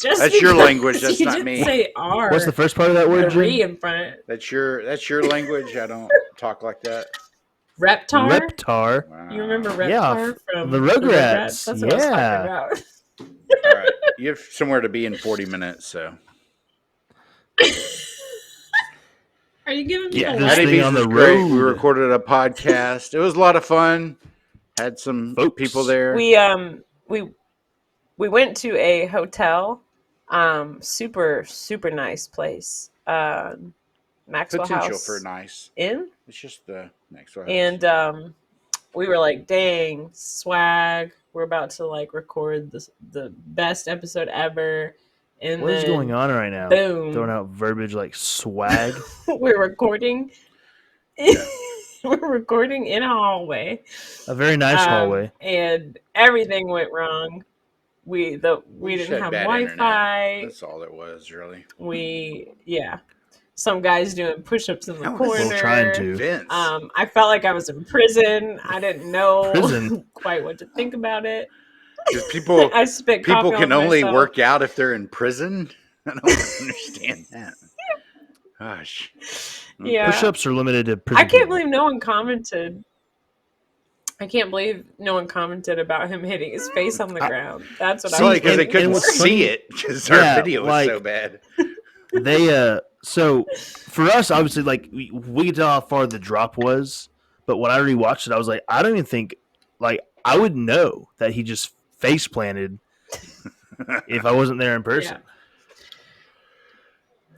"Just That's your because language. That's you not didn't me." Say R. What's the first part of that word, Re Jen? in front. That's your language. I don't talk like that. Reptar. Reptar. Wow. You remember Reptar Yeah, from the Rugrats. That's what I was talking Yeah. about. All right. You have somewhere to be in 40 minutes, so. Are you giving me Yeah, the this laugh? Hattie thing B's on was the great. We road. recorded a podcast. It was a lot of fun. Had some Folks. people there. We went to a hotel, super nice place, Maxwell Potential House for nice. Inn, It's just the Maxwell House. and we were like, "Dang, swag! We're about to like record the best episode ever." And What is then, going on right now? boom. Throwing out verbiage like swag. We're recording. Yeah. We're recording in a hallway. A very nice hallway. And everything went wrong. We We just didn't had have bad Wi-Fi. internet. That's all it was, really. Some guys doing push-ups in the That was- corner. Well, trying to. Vince. I felt like I was in prison. I didn't know Prison? quite what to think about it. Because people, I spit people coffee can on only myself. work out if they're in prison. I don't understand that. Gosh. Yeah. Push-ups are limited to prison I can't people. believe no one commented. I can't believe no one commented about him hitting his face on the ground. That's what I Probably was because they waiting couldn't for. what's see funny- it because our video was so bad. They so for us, obviously, like we could tell how far the drop was, but when I rewatched it, I was like, I don't even think like I would know that he just face planted if I wasn't there in person. Yeah.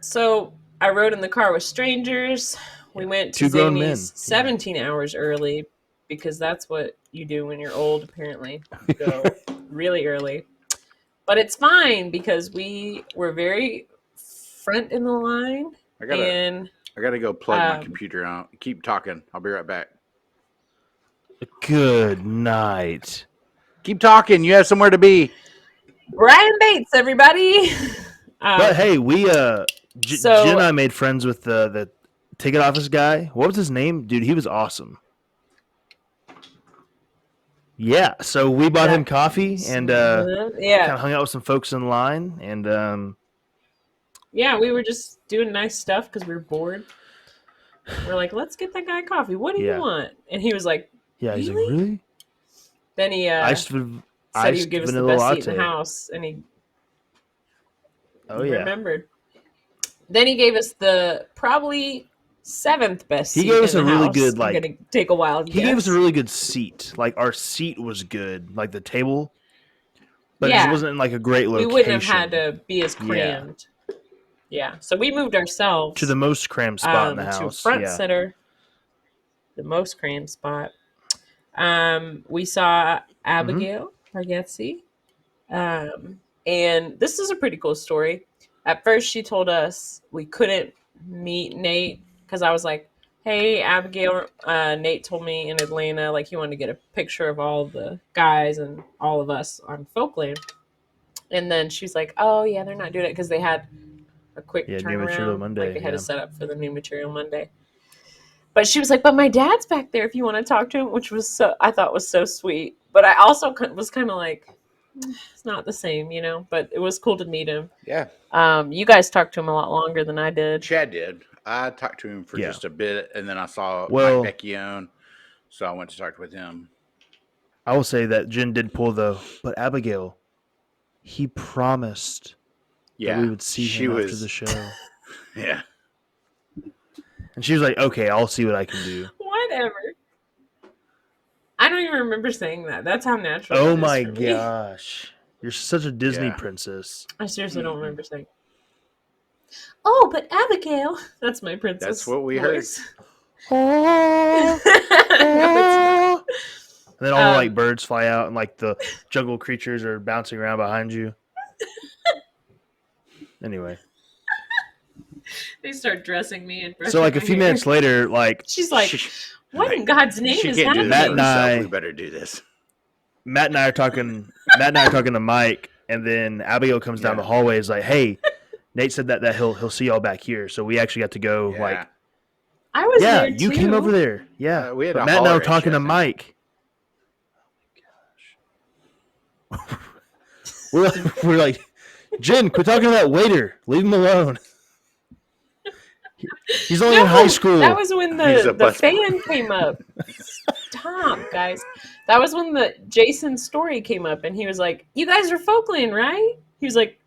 So I rode in the car with strangers. We went to Two grown men. Zanies 17 hours early because that's what you do when you're old, apparently. You go really early. But it's fine because we were very front in the line. I gotta go plug my computer out. Keep talking. I'll be right back. Good night. Keep talking. You have somewhere to be. Brian Bates, everybody. But hey, we so- Jen and I made friends with the ticket office guy. What was his name? Dude, he was awesome. Yeah, so we bought him coffee and kind of hung out with some folks in line, and yeah, we were just doing nice stuff because we were bored. We're like, let's get that guy coffee. What do you want? And he was like, yeah, he's really? like, really? Then he Iced said he would give us the vanilla best latte. seat in the house, and he Oh yeah, remembered. Then he gave us the probably 7th best seat. He gave us in a the really house. good I'm gonna take a wild guess. He gave us a really good seat. Like our seat was good, like the table, but it wasn't in like a great location. We wouldn't have had to be as crammed. Yeah. So we moved ourselves to the most crammed spot in the to house. front center, the most crammed spot. We saw Abigail Bargetzi, and this is a pretty cool story. At first, she told us we couldn't meet Nate because I was like, "Hey, Abigail, Nate told me in Atlanta like he wanted to get a picture of all the guys and all of us on Folkland." And then she's like, "Oh yeah, they're not doing it because they had a quick New turnaround. Material Monday. Like they had to set up for the New Material Monday." But she was like, "But my dad's back there if you want to talk to him," which was I thought was so sweet. But I also was kind of like, it's not the same, you know. But it was cool to meet him. Yeah. You guys talked to him a lot longer than I did. Chad did. I talked to him for just a bit, and then I saw Mike Vecchione, so I went to talk with him. I will say that Jen did pull but Abigail, he promised that we would see him after the show. Yeah. And she was like, "Okay, I'll see what I can do." Whatever. I don't even remember saying that. That's how natural. Oh it is my for me. gosh. You're such a Disney Yeah. princess. I seriously don't remember saying. Oh, but Abigail. That's my princess. That's what we voice. Oh, No, it's not. And then all the like birds fly out and like the jungle creatures are bouncing around behind you. Anyway. They start dressing me and brushing So like a my few hair. minutes later, like She's like, "What in God's name She is can't do happening?" this Matt for and herself. I- We better do this. Matt and I are talking to Mike, and then Abigail comes down the hallway, is like, hey, Nate said that he'll see y'all back here. So we actually got to go like I was there you too. came over there. Yeah. We had but to Matt and I holler were at talking you, to I Mike. Oh my gosh. we're like, Jen, quit talking to that waiter. Leave him alone. He's only in high school. That was when He's a the busboy. fan came up. Stop, guys. That was when the Jason's story came up, and he was like, "You guys are Folkland, right?" He was like,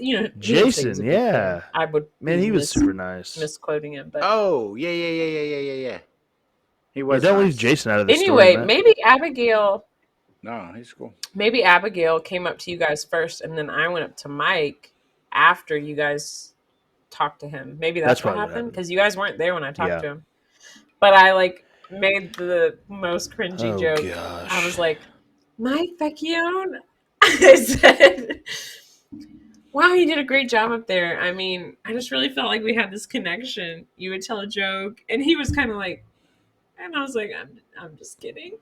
he didn't say he was Jason, a big yeah. fan. I would Man, he was super nice. misquoting him, but Oh, yeah. He was don't nice. leave Jason out of the anyway, story, Matt. maybe Abigail. No, he's cool. Maybe Abigail came up to you guys first, and then I went up to Mike after you guys talked to him. Maybe that's what probably what happened happened. because you guys weren't there when I talked Yeah. to him. But I like made the most cringy Oh, joke. gosh. I was like, Mike Vecchione. I said, wow, you did a great job up there. I mean, I just really felt like we had this connection. You would tell a joke, and he was kind of like, and I was like, I'm just kidding.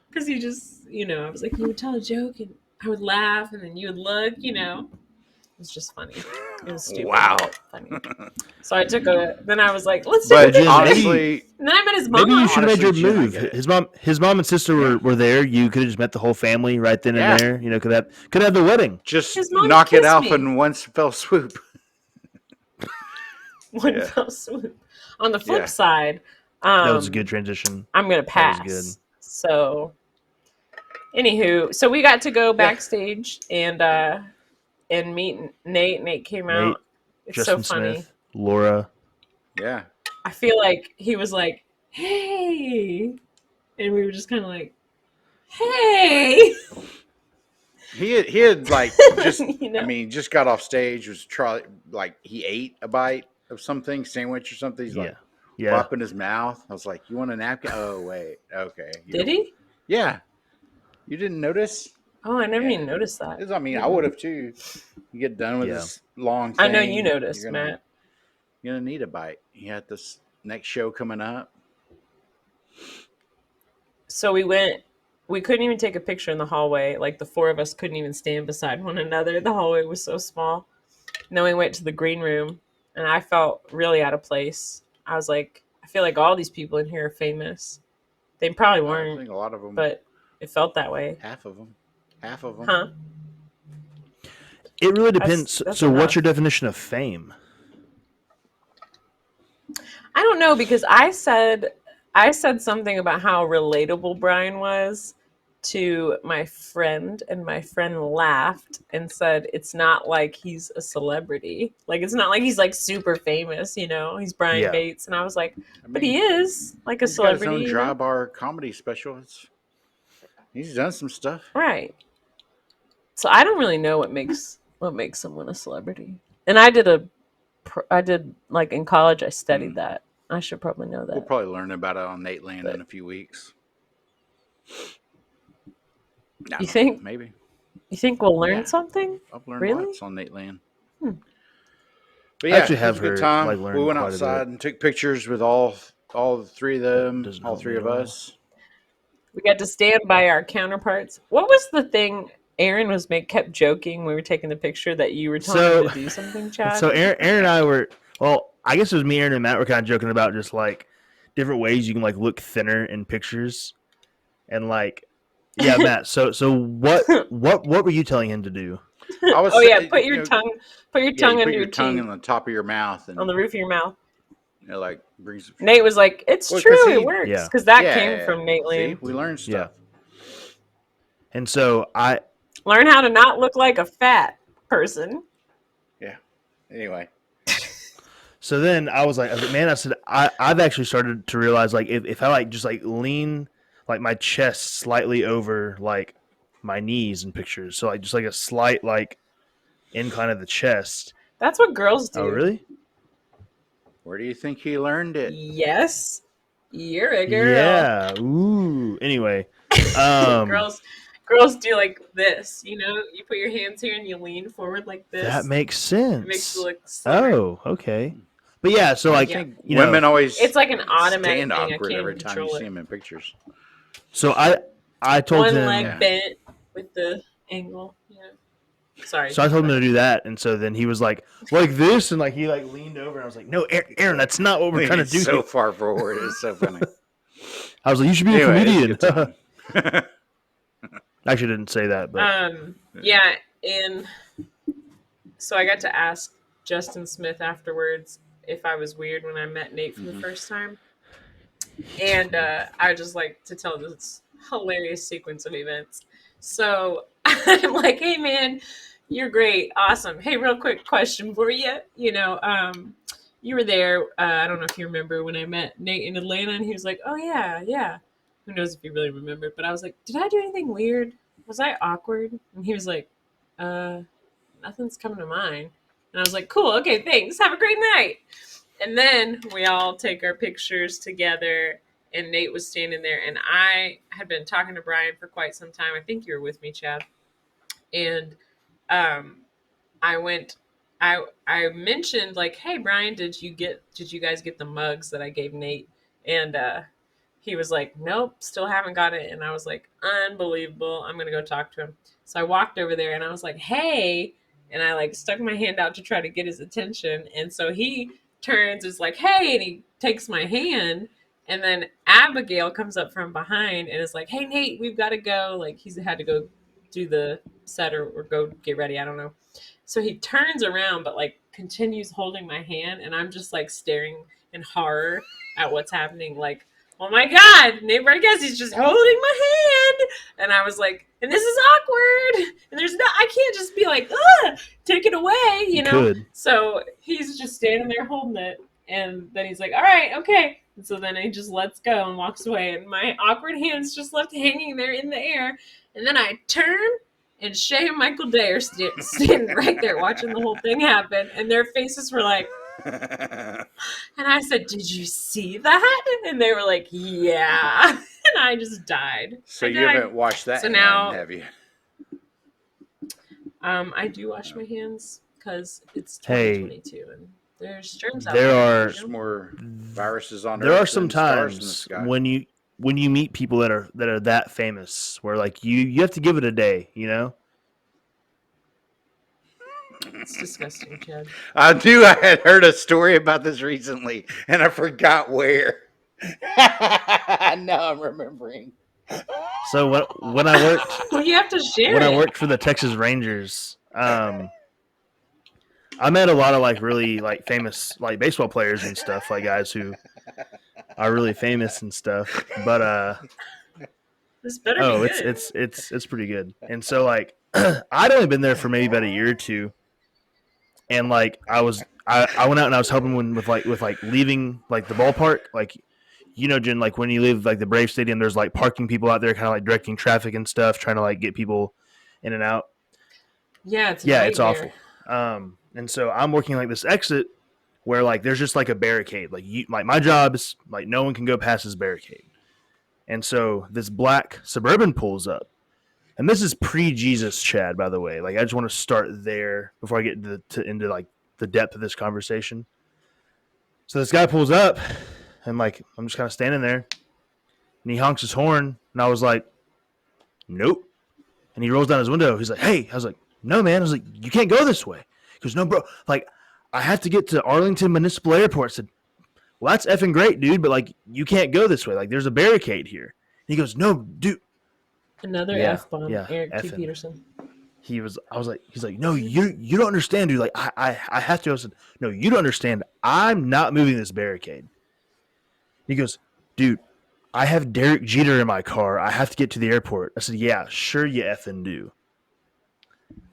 Because he just, I was like, you would tell a joke, and I would laugh, and then you would look, It was just funny. It was stupid. Wow. But funny. So I took then I was like, let's But do it. honestly, And then I met his mom. Maybe you should have made Honestly, your Jen, I move. get it. His mom and sister were there. You could have just met the whole family right then Yeah. and there. Could have the wedding. just His mom knock it kissed off me. in one fell swoop. One Yeah. fell swoop. On the flip Yeah. side, That was a good transition. I'm gonna pass. That was good. So, anywho, so we got to go backstage and meet Nate. Nate came out. It's Justin so funny. Smith, Laura. Yeah. I feel like he was like, "Hey," and we were just kind of like, "Hey." He had like just You know? I mean, just got off stage, was like he ate a bite of something, sandwich or something. He's like popping his mouth. I was like, "You want a napkin?" Oh wait, okay. Did he? Yeah. You didn't notice? Oh, I never even noticed that. I mean, I would have too. You get done with this long thing. I know you noticed, Matt. You're gonna need a bite. You got this next show coming up. So we couldn't even take a picture in the hallway. Like the four of us couldn't even stand beside one another. The hallway was so small. And then we went to the green room, and I felt really out of place. I was like, I feel like all these people in here are famous. They probably I weren't, think a lot of them, but it felt that way. half of them. Huh? It really depends. That's so, enough. what's your definition of fame? I don't know, because I said something about how relatable Brian was to my friend, and my friend laughed and said it's not like he's a celebrity. Like it's not like he's like super famous, He's Brian Bates, and I was like, but he is like a celebrity. Got his own dry bar comedy special. He's done some stuff. Right. So I don't really know what makes someone a celebrity. And I did like in college I studied that. I should probably know that. We'll probably learn about it on Nate Land in a few weeks. You think? Maybe. You think we'll learn something? I've learned Really? lots on Nate Land. Hmm. But yeah, I actually it was have a good heard, time. like, learned We went quite a outside bit. and took pictures with all the three of them, Doesn't all help three me of at all. us. We got to stand by our counterparts. What was the thing Aaron kept joking when we were taking the picture that you were telling him to do something, Chad? So Aaron and I were, I guess it was me, Aaron, and Matt were kind of joking about just like different ways you can like look thinner in pictures, and like, yeah, Matt. So what were you telling him to do? I was put your tongue under your tongue teeth, in the top of your mouth and on the roof of your mouth. it like brings. Nate was like, "It's Well, true, 'cause it works," because that came from Nate See, Land. we learned stuff. And so Learn how to not look like a fat person. Yeah. Anyway. So then I was like, man, I said, I've actually started to realize like if I like just like lean like my chest slightly over like my knees in pictures. So like just like a slight like incline of the chest. That's what girls do. Oh, really? Where do you think he learned it? Yes. You're a girl. Yeah. Ooh. Anyway, girls do like this, you know, you put your hands here and you lean forward like this. that makes sense. It makes you look slimmer. Oh, okay. But yeah, so like I think you women know, always it's like an automatic stand thing. I awkward can't every even time you control see it. him in pictures. so I told One him leg bent with the angle. Yeah. Sorry. So I told him to do that, and so then he was like this, and like he like leaned over, and I was like, "No, Aaron, that's not what we're trying to do." So far forward, it's so funny. I was like, "You should be Anyway, a comedian." it's a good time. I actually didn't say that, but yeah, and so I got to ask Justin Smith afterwards if I was weird when I met Nate for the first time, and I just like to tell this hilarious sequence of events. So I'm like, "Hey man, you're great, awesome. Hey, real quick question for you. You know, you were there. I don't know if you remember when I met Nate in Atlanta, and he was like, "Oh yeah." Who knows if he really remembered? But I was like, "Did I do anything weird? Was I awkward?" And he was like, Nothing's coming to mind." And I was like, "Cool, okay, thanks. Have a great night." And then we all take our pictures together, and Nate was standing there, and I had been talking to Brian for quite some time. I think you were with me, Chad. And I went I mentioned like, "Hey Brian, did you guys get the mugs that I gave Nate?" And he was like, "Nope, still haven't got it." And I was like, "Unbelievable. I'm going to go talk to him." So I walked over there and I was like, "Hey." And I like stuck my hand out to try to get his attention. And so he turns, is like, "Hey," and he takes my hand. And then Abigail comes up from behind and is like, "Hey Nate, we've got to go." Like he's had to go do the set or go get ready. I don't know. So he turns around, but like continues holding my hand, and I'm just like staring in horror at what's happening. Like, "Oh my God, Nate Bargatze's just holding my hand." And I was like, "And this is awkward. And I can't just be like, take it away, you know?" could. So he's just standing there holding it. And then he's like, "All right, okay." And so then he just lets go and walks away. And my awkward hand's just left hanging there in the air. And then I turn, and Shay and Michael Day are standing right there watching the whole thing happen. And their faces were like, and I said, "Did you see that?" And they were like, "Yeah." And I just died. So you haven't washed that hand, now, have you? I do wash my hands because it's Hey, 2022 and there's germs out there there. are There's more viruses on there Earth are some than stars in the times sky. when you meet people that are that famous, where like you have to give it a day, you know. It's disgusting, Chad. I knew I had heard a story about this recently, and I forgot where. Now I'm remembering. So when I worked Well, you have to share when I it. worked for the Texas Rangers, I met a lot of like really like famous like baseball players and stuff, like guys who are really famous and stuff. But This better be good. it's pretty good. And so like I'd only been there for maybe about a year or two, and like I went out and I was helping with leaving like the ballpark, like you know, Jen, like when you leave like the Brave Stadium, there's like parking people out there, kind of like directing traffic and stuff, trying to like get people in and out. Yeah, it's It's awful. And so I'm working like this exit where like there's just like a barricade. Like my job is like no one can go past this barricade. And so this black Suburban pulls up. And this is pre-Jesus, Chad, by the way. Like I just want to start there before I get into like the depth of this conversation. So this guy pulls up, and like I'm just kind of standing there, and he honks his horn, and I was like, "Nope." And he rolls down his window. He's like, "Hey," I was like, "No, man." I was like, "You can't go this way." He goes, "No, bro. Like I have to get to Arlington Municipal Airport." I said, "Well, that's effing great, dude, but like you can't go this way. Like there's a barricade here." And he goes, "No, dude." Another Yeah, F-bomb, yeah, Eric T. effing. Peterson. He's like, "No, you don't understand, dude. Like I have to." I said, "No, you don't understand. I'm not moving this barricade." He goes, "Dude, I have Derek Jeter in my car. I have to get to the airport." I said, "Yeah, sure you effing do."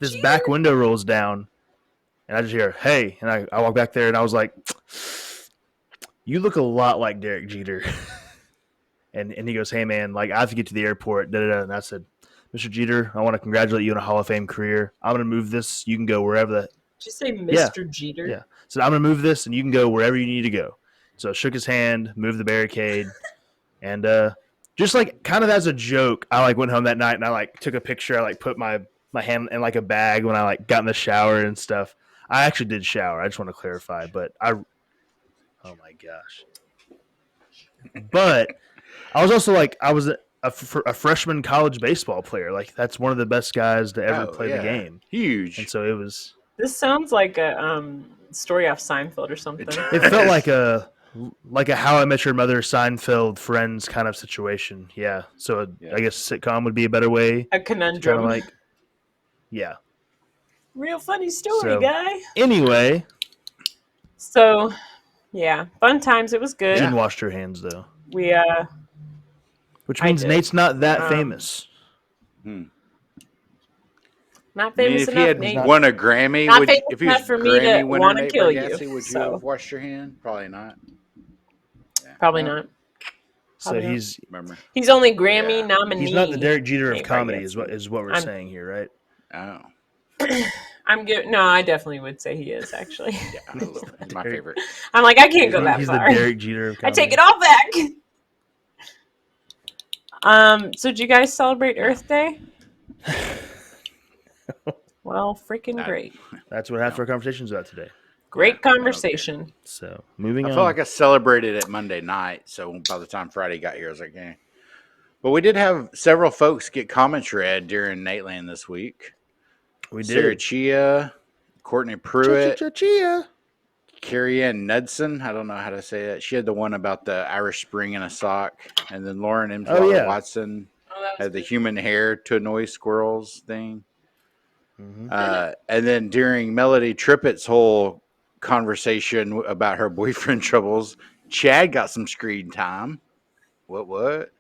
This Jeter. back window rolls down, and I just hear, "Hey," and I walk back there, and I was like, "You look a lot like Derek Jeter." And he goes, "Hey man, like I have to get to the airport." Da, da, da. And I said, "Mr. Jeter, I want to congratulate you on a Hall of Fame career. I'm gonna move this. You can go wherever the Did you say Mr. Jeter? yeah." So I'm gonna move this, and you can go wherever you need to go. So I shook his hand, moved the barricade, and just like kind of as a joke, I like went home that night and I like took a picture. I like put my hand in like a bag when I like got in the shower and stuff. I actually did shower. I just want to clarify, but oh my gosh. But I was also like, I was a freshman college baseball player. Like that's one of the best guys to ever play the game. Huge. And so it was. This sounds like a story off Seinfeld or something. It felt like a How I Met Your Mother, Seinfeld, Friends kind of situation. Yeah. So I guess sitcom would be a better way. A conundrum. Kind of like, yeah. Real funny story, guy. Anyway. So, yeah, fun times. It was good. Jen washed her hands though. We which means Nate's not that famous. Not famous enough. If he had Nate. won a Grammy, if he was for Grammy me to winner, want to Nate kill Bargatze, you, would you have washed your hand? Probably not. Yeah. Probably not. So he's only Grammy nominee. He's not the Derek Jeter of comedy, is what we're saying here, right? Oh. I'm good. No, I definitely would say he is actually. Yeah, I love it. My favorite. I'm like, I can't go that he's far. He's the Derek Jeter of comedy. I take it all back. So did you guys celebrate Earth Day? Well, freaking great. That's what half our conversation's about today. Great conversation. So moving on. I felt like I celebrated it Monday night, so by the time Friday got here, I was like, eh. But we did have several folks get comments read during Nateland this week. We did. Sarah Chia, Courtney Pruitt, Chia. Carrie Ann Knudsen. I don't know how to say that. She had the one about the Irish Spring in a sock, and then Lauren M. Watson had the human hair to annoy squirrels thing. Mm-hmm. And then during Melody Trippett's whole conversation about her boyfriend troubles, Chad got some screen time. What?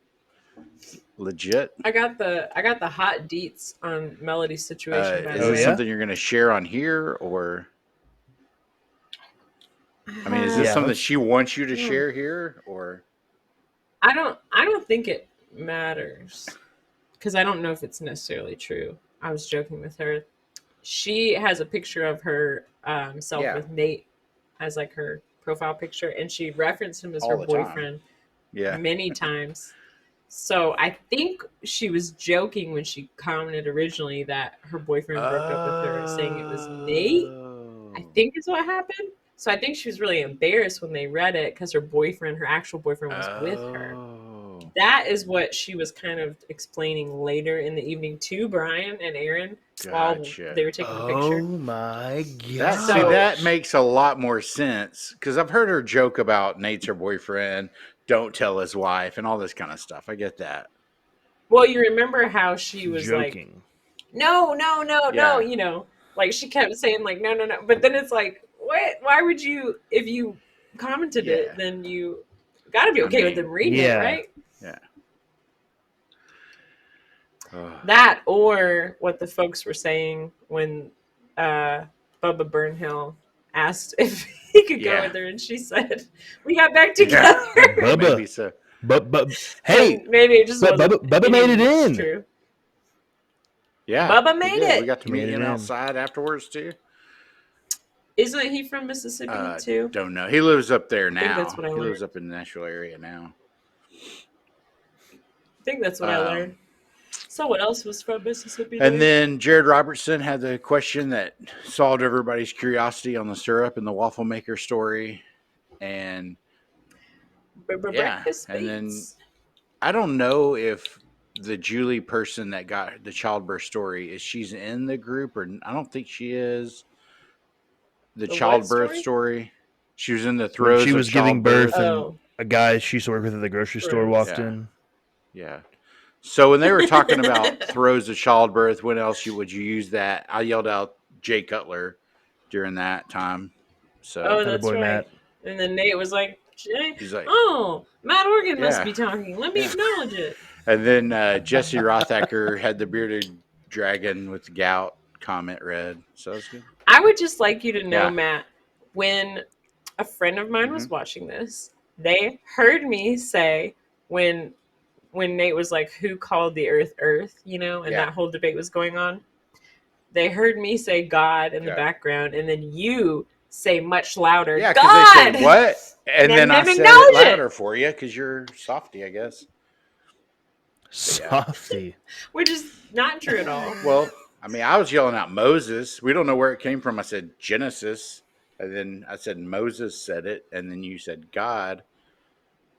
Legit. I got the hot deets on Melody's situation. Is this something you're going to share on here, or? I mean, is this something she wants you to share here, or? I don't think it matters because I don't know if it's necessarily true. I was joking with her. She has a picture of her self with Nate as like her profile picture, and she referenced him as her boyfriend many times. So I think she was joking when she commented originally that her boyfriend broke up with her, saying it was Nate. I think is what happened. So I think she was really embarrassed when they read it because her actual boyfriend was with her. That is what she was kind of explaining later in the evening to Brian and Aaron while they were taking the picture. Oh my god! That makes a lot more sense because I've heard her joke about Nate's her boyfriend, don't tell his wife, and all this kind of stuff. I get that. Well, you remember how she was joking. Like, no, you know, like she kept saying like, no. But then it's like, what? Why would you, if you commented it, then you got to be okay with them reading it, right? Yeah. That or what the folks were saying when Bubba Burnhill asked if he could go with her, and she said, "We got back together." Bubba, maybe so. But hey, maybe it just Bubba made it in. True. Yeah, Bubba made it. We got to meet him outside afterwards too. Isn't he from Mississippi too? Don't know. He lives up there now. That's what I learned. He lives up in the Nashville area now. I think that's what I learned. So what else was from Mississippi? And then Jared Robertson had the question that solved everybody's curiosity on the syrup and the waffle maker story. And and then I don't know if the Julie person that got the childbirth story she's in the group, or I don't think she is. The childbirth story. She was in the throes. She was giving birth, and a guy she used to work with at the grocery store walked in. Yeah. So when they were talking about throes of childbirth, when else would you use that? I yelled out Jay Cutler during that time. So that's boy, right. Matt. And then Nate was like, Jay, he's like, Matt Organ must be talking. Let me acknowledge it. And then Jesse Rothacker had the bearded dragon with the gout comment read. So that's good. I would just like you to know, Matt, when a friend of mine was watching this, they heard me say when when Nate was like, "Who called the Earth Earth?" You know, and Yeah. that whole debate was going on. They heard me say God in the Okay. background, and then you say much louder, Yeah, because God! they said what? And then I didn't said it acknowledge louder it. for you because you're softy, I guess. Softy. Which is not true at all. Well, I mean, I was yelling out Moses. We don't know where it came from. I said Genesis, and then I said Moses said it, and then you said God,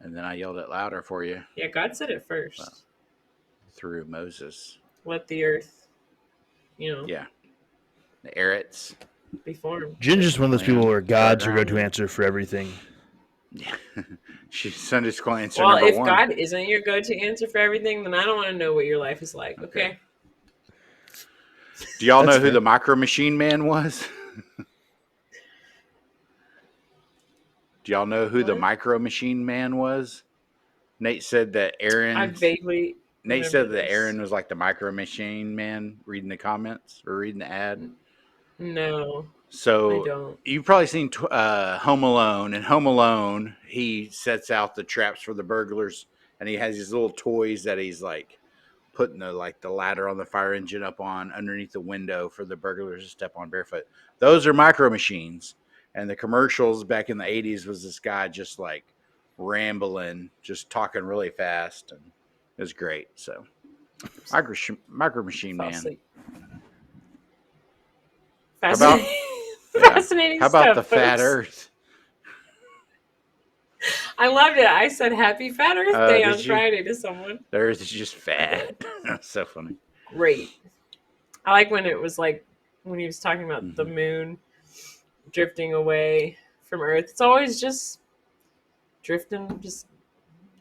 and then I yelled it louder for you Yeah, God said it first. Well. through Moses. Let the earth, Yeah, the Eretz. be formed. Jen's just one of those people where God's your Dry go-to answer for everything. Yeah, she's Sunday school answer Well, number if one. God isn't your go-to answer for everything, then I don't want to know what your life is like. Okay. Do y'all That's know who fair. the Micro Machine Man was? Do y'all know who the What? Micro Machine Man was? Nate said that Aaron. I vaguely. Nate remember said that this. Aaron was like the Micro Machine Man reading the comments or reading the ad. No, I So don't. you've probably seen Home Alone. In Home Alone, he sets out the traps for the burglars, and he has these little toys that he's like putting the ladder on the fire engine up on underneath the window for the burglars to step on barefoot. Those are Micro Machines. And the commercials back in the 80s was this guy just like rambling, just talking really fast, and it was great. So Micro Machine Fall Man. asleep. How about Fascinating how about stuff, the Fat folks. Earth? I loved it. I said Happy Fat Earth Day on did you? Friday to someone. The Earth is just fat. That's so funny. Great. I like when it was like when he was talking about the moon drifting away from Earth. It's always just drifting, just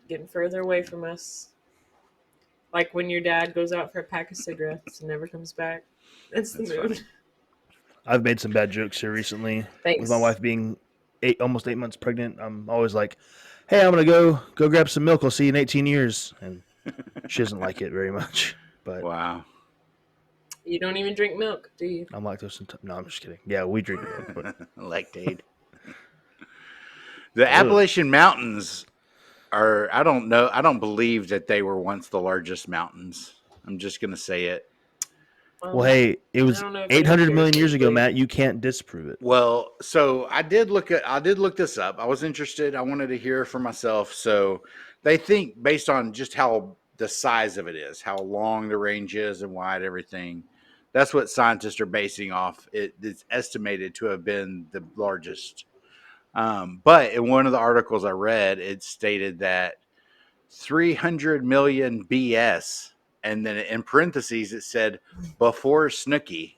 getting further away from us. Like when your dad goes out for a pack of cigarettes and never comes back. That's the moon. Funny. I've made some bad jokes here recently. Thanks. With my wife being almost 8 months pregnant, I'm always like, "Hey, I'm gonna go grab some milk. I'll see you in 18 years." And she doesn't like it very much. But Wow. You don't even drink milk, do you? I'm lactose intolerant. No, I'm just kidding. Yeah, we drink milk. But Lactate. The Appalachian Mountains are, I don't know, I don't believe that they were once the largest mountains. I'm just going to say it. well, hey, it was I don't know if 800 anyone million cares years ago, what you Matt. You can't disprove it. Well, so I did look this up. I was interested. I wanted to hear for myself. So they think based on just how the size of it is, how long the range is and wide everything. That's what scientists are basing off. It's estimated to have been the largest. But in one of the articles I read, it stated that 300 million BS. And then in parentheses, it said before Snooki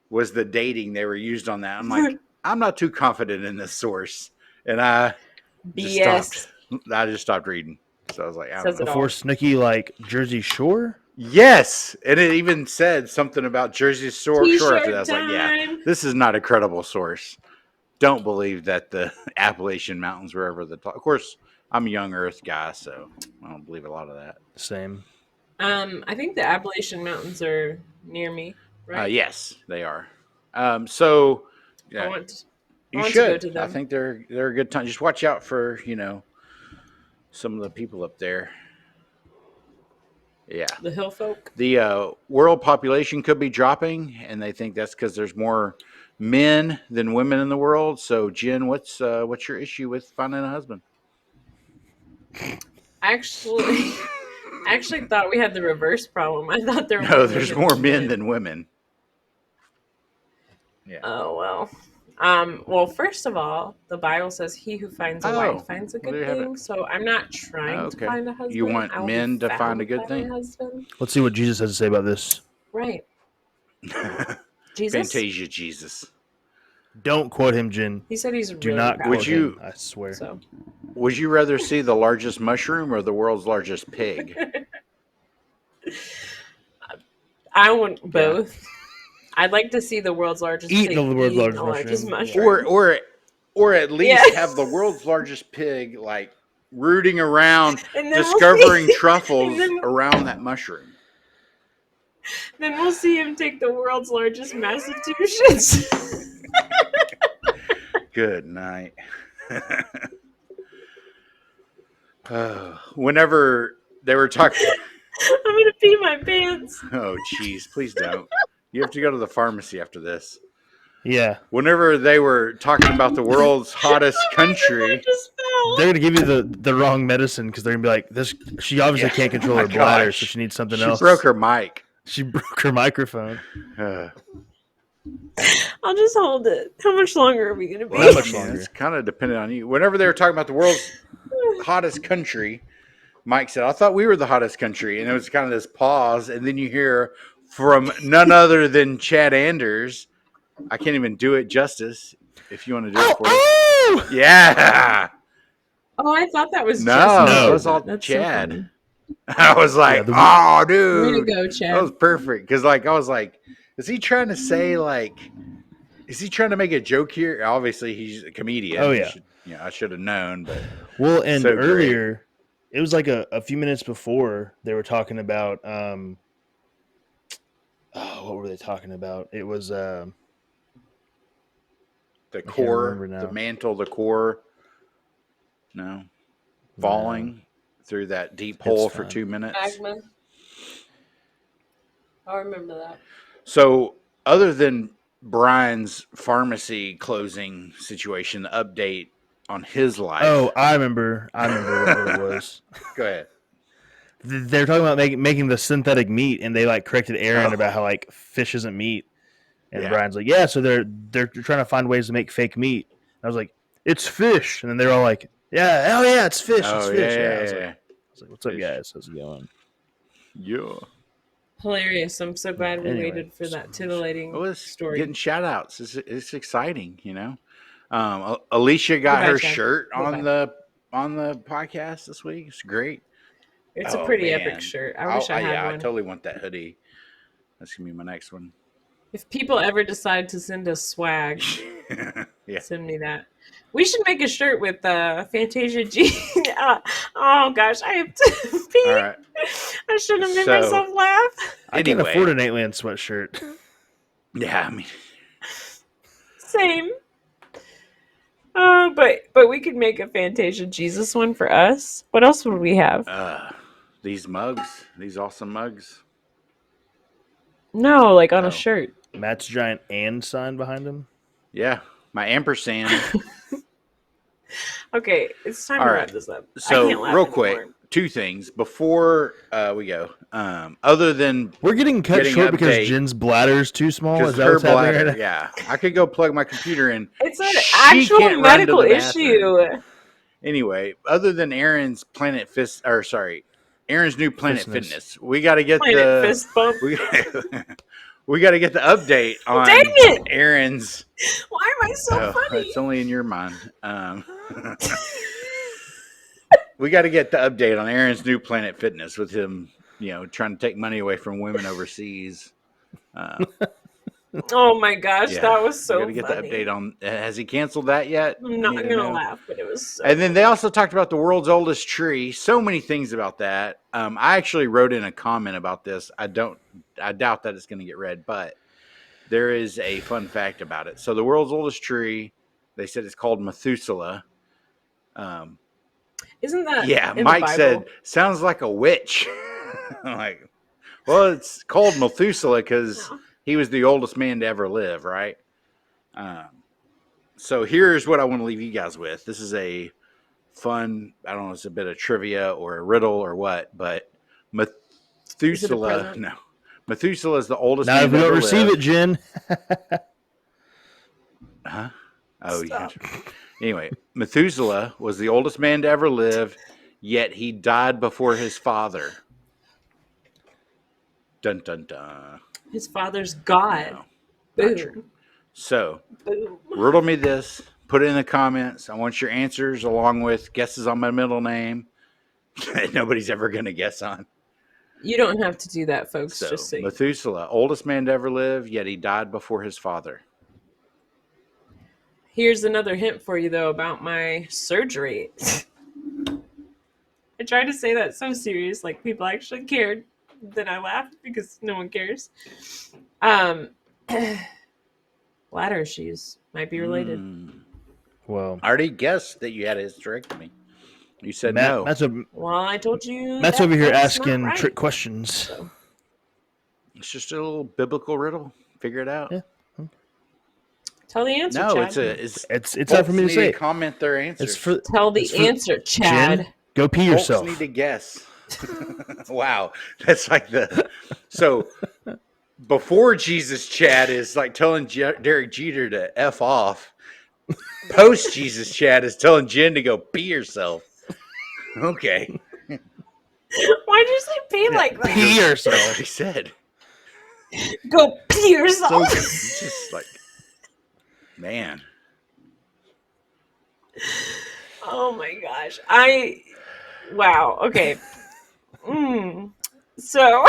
was the dating they were used on that. I'm like, I'm not too confident in this source. And I just BS. stopped reading. So I was like, I don't Says know. it Before all. Snooki, like Jersey Shore. Yes. And it even said something about Jersey Shore after that. I was like, yeah, T-shirt this is not a credible source. Don't believe that the Appalachian Mountains were ever the top. Of course, I'm a young Earth guy, so I don't believe a lot of that. Same. I think the Appalachian Mountains are near me, right? Yes, they are. So I yeah, want you to should. go to them. I think they're a good time. Just watch out for some of the people up there. Yeah, The hill folk. the world population could be dropping, and they think that's because there's more men than women in the world. So, Jen, what's your issue with finding a husband? I actually thought we had the reverse problem. I thought there were No, more there's women more than men than women. Yeah. Oh well. Well, first of all, the Bible says he who finds a wife finds a well, there good you have it. thing. So I'm not trying to Okay. find a husband. You want I will men be to find a found good by thing? my husband. Let's see what Jesus has to say about this. Right. Jesus? Fantasia Jesus. Don't quote him, Jen. He said he's Do really not powerful. quote him. I swear. So Would you rather see the largest mushroom or the world's largest pig? I want both. I'd like to see the world's largest Eat pig the world's eating largest the mushroom. mushroom. Or at least Yeah. have the world's largest pig like rooting around And then discovering we'll see, truffles and around that mushroom. then we'll see him take the world's largest Massachusetts. Good night. Whenever they were talking. I'm gonna pee my pants. Oh, jeez, please don't. You have to go to the pharmacy after this. Yeah. Whenever they were talking about the world's hottest country, They're gonna give you the wrong medicine because they're gonna be like, this. She obviously can't control her bladder, so she needs something else. She broke her mic. She broke her microphone. I'll just hold it. How much longer are we gonna be? Well, how much longer? It's kind of dependent on you. Whenever they were talking about the world's hottest country, Mike said, "I thought we were the hottest country," and it was kind of this pause, and then you hear from none other than Chad Anders. I can't even do it justice. If you want to do it for us, yeah. Oh, I thought that was No, just it was all That's Chad. So I was like, "Oh, dude, way to go, Chad." That was perfect." Because, like, I was like, "Is he trying to say like?" Is he trying to make a joke here? Obviously, he's a comedian. Oh, yeah. I should have known. But well, and so earlier, great. It was like a few minutes before they were talking about. What were they talking about? It was the core, the mantle, the core. No, falling through that deep hole for 2 minutes. Magma. I remember that. So, other than Brian's pharmacy closing situation, the update on his life. Oh, I remember what it was. Go ahead. They're talking about making the synthetic meat, and they like corrected Aaron about how like fish isn't meat, and Brian's like, yeah, so they're trying to find ways to make fake meat. And I was like, it's fish, and then they're all like, yeah, oh yeah, it's fish, it's fish. Yeah. I was like, what's up, guys? How's it going? Yeah. Hilarious. I'm so glad we waited for that titillating story. Getting shout outs. It's exciting, Alicia got her shirt on the podcast this week. It's great. It's a pretty epic shirt. I wish I had one. I totally want that hoodie. That's gonna be my next one. If people ever decide to send us swag, send me that. We should make a shirt with Fantasia G. Oh gosh, I have to pee. All right. I shouldn't have made myself laugh. I can afford an 8-land sweatshirt. Yeah, I mean, same. But we could make a Fantasia Jesus one for us. What else would we have? These mugs, these awesome mugs. No, like on a shirt. Matt's giant and sign behind him. Yeah, my ampersand. Okay, it's time to wrap this up. So real quick, two things before we go. Other than we're getting cut short because Jen's bladder is too small. Is that what's happening right now? Yeah, I could go plug my computer in. It's an actual medical issue. Anyway, other than Aaron's Aaron's new Planet Fitness. We got to get fist bump. We got to get the update on Dang it! Aaron's. Why am I so funny? It's only in your mind. We got to get the update on Aaron's new Planet Fitness with him, trying to take money away from women overseas. Oh my gosh, that was so funny. We got to get the update on. Has he canceled that yet? I'm not going to laugh, but it was so And then they also talked about the world's oldest tree. So many things about that. I actually wrote in a comment about this. I doubt that it's going to get read, but there is a fun fact about it. So the world's oldest tree, they said it's called Methuselah. Isn't that? Yeah, Mike said sounds like a witch. I'm like, well, it's called Methuselah because he was the oldest man to ever live, right? So here's what I want to leave you guys with. This is a fun, I don't know, it's a bit of trivia or a riddle or what, but Methuselah, Methuselah is the oldest man to ever live. Now if we don't receive it, Jen. Huh? Oh, yeah. Anyway, Methuselah was the oldest man to ever live, yet he died before his father. Dun, dun, dun. His father's God. No, not true. So, riddle me this. Put it in the comments. I want your answers along with guesses on my middle name that nobody's ever going to guess on. You don't have to do that, folks. So, just say Methuselah, oldest man to ever live, yet he died before his father. Here's another hint for you, though, about my surgery. I tried to say that so serious, like people actually cared. Then I laughed because no one cares. Bladder issues might be related. Well, I already guessed that you had a hysterectomy. You said no. Well, I told you. Matt's that over here that's not asking right. trick questions. So, It's just a little biblical riddle. Figure it out. Yeah. tell the answer, No, Chad. It's not for me to say. Comment their answers. Tell the answer, Chad. Jen, go pee yourself. Folks need to guess. Wow, that's like so. Before Jesus, Chad is like telling Derek Jeter to F off. Post Jesus, Chad is telling Jen to go pee yourself. Okay. Why'd you say pee like that? Pee That's what yourself. he said. Go pee yourself. It's just like, man. Oh my gosh. Wow. Okay. So,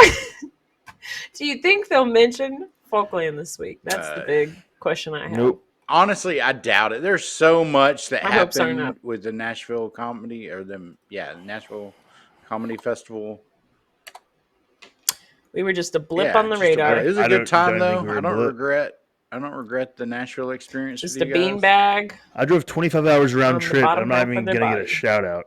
do you think they'll mention Folkland this week? That's the big question I have. Nope. Honestly, I doubt it. There's so much that My hopes aren't happened up. with the Nashville Comedy Nashville Comedy Festival. We were just a blip Yeah, on the just a radar. blip. It was a I good time don't think though. we were I a don't blip. regret the Nashville experience. Just with a you guys. beanbag. I drove 25 hours round On the trip. bottom I'm not half even of their gonna get a body. shout out.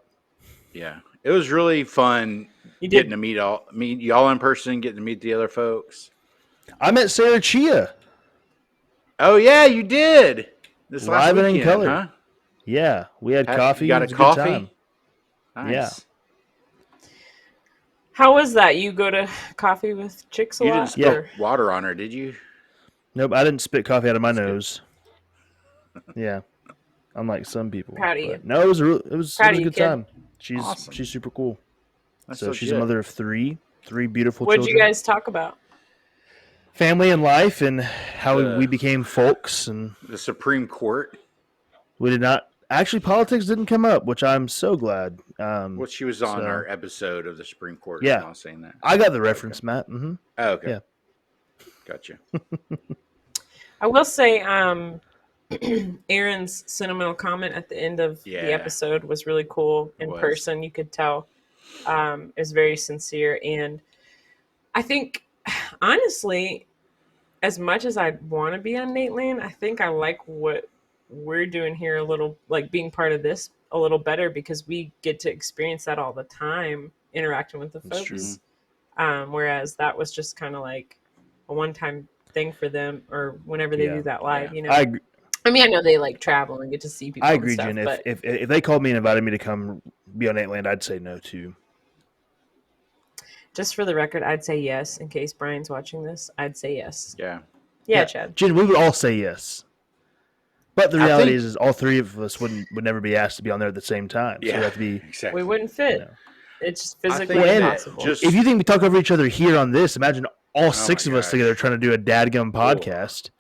Yeah, it was really fun You getting did. to meet y'all in person, getting to meet the other folks. I met Sarah Chia. Oh yeah, you did. This last Live and in weekend, color. huh? Yeah, we had coffee. You got It a was coffee? good time. Nice. Yeah. How was that? You go to coffee with chicks a You lot? didn't spill or- water on her, did you? Nope, I didn't spit coffee out of my That's good. nose. Yeah, unlike some people. Proud of you. But no, it was a Proud of good you, kid. time. She's Awesome. she's super cool. That's So she's a legit. mother of three beautiful What'd children. you guys talk about? Family and life and how we became folks, and The Supreme Court. we did not actually politics didn't come up, which I'm so glad. Well, she was on so- our episode of the Supreme Court. Yeah. I'm not saying that. I got the reference, Matt. Mm-hmm. Oh, okay. Yeah. Gotcha. I will say, Aaron's sentimental comment at the end of Yeah. the episode was really cool in It was. person. You could tell it was very sincere. And I think, honestly, as much as I want to be on Nateland, I think I like what we're doing here a little, like being part of this a little better because we get to experience that all the time, interacting with the That's folks. Whereas that was just kind of like a one-time thing for them, or whenever they do that live, Yeah. you know. I agree. I mean, I know they like travel and get to see people. I and agree, stuff, Jen. but If they called me and invited me to come be on Nateland, I'd say no too. just for the record, I'd say yes. In case Brian's watching this, I'd say yes. Yeah. Yeah, Chad. Jen, we would all say yes. But the I reality think- is all three of us would never be asked to be on there at the same time. So Yeah. we have to be. Exactly. We wouldn't fit. No. It's just I physically think that impossible. just- If you think we talk over each other here on this, imagine all six my of us gosh. together trying to do a dadgum podcast.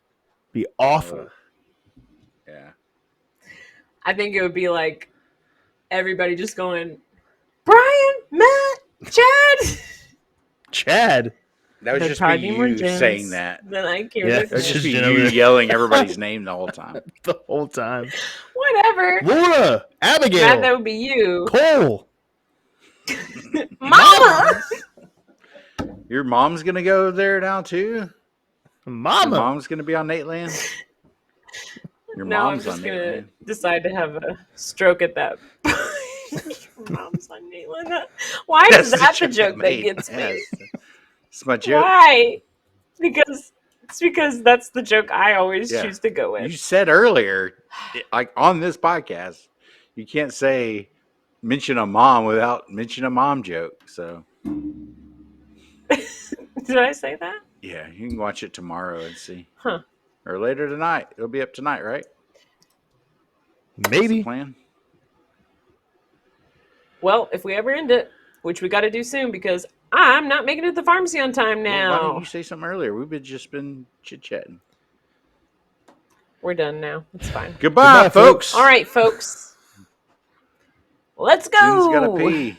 Be awful. Yeah. I think it would be like everybody just going, Brian, Matt, Chad. Chad. That would The just be Tiny More you Gens. saying that. Then I can't. Yeah, That would It's just just be Jen you over there. yelling everybody's name the whole time. The whole time. Whatever. Laura, Abigail, Matt, that would be you. Cole. Mama. Your mom's gonna go there now too. Your Mama. mom's gonna be on Nateland. Your No, I'm mom's on just gonna Nateland. decide to have a stroke at that. Mom's on Nateland. Why is That's that the joke joke I that made. gets me? Yes. It's my joke. Why? Because that's the joke I always Yeah. choose to go with. You said earlier, like on this podcast, you can't say mention a mom without mention a mom joke. So Did I say that? yeah, you can watch it tomorrow and see. Huh. Or later tonight. It'll be up tonight, right? That's Maybe. the plan. Well, if we ever end it, which we got to do soon because I'm not making it to the pharmacy on time Well, why didn't now. you say something earlier? We've just been chit chatting. We're done now. It's fine. Goodbye, Goodbye, folks. All right, folks. Let's Jen's go. gotta pee.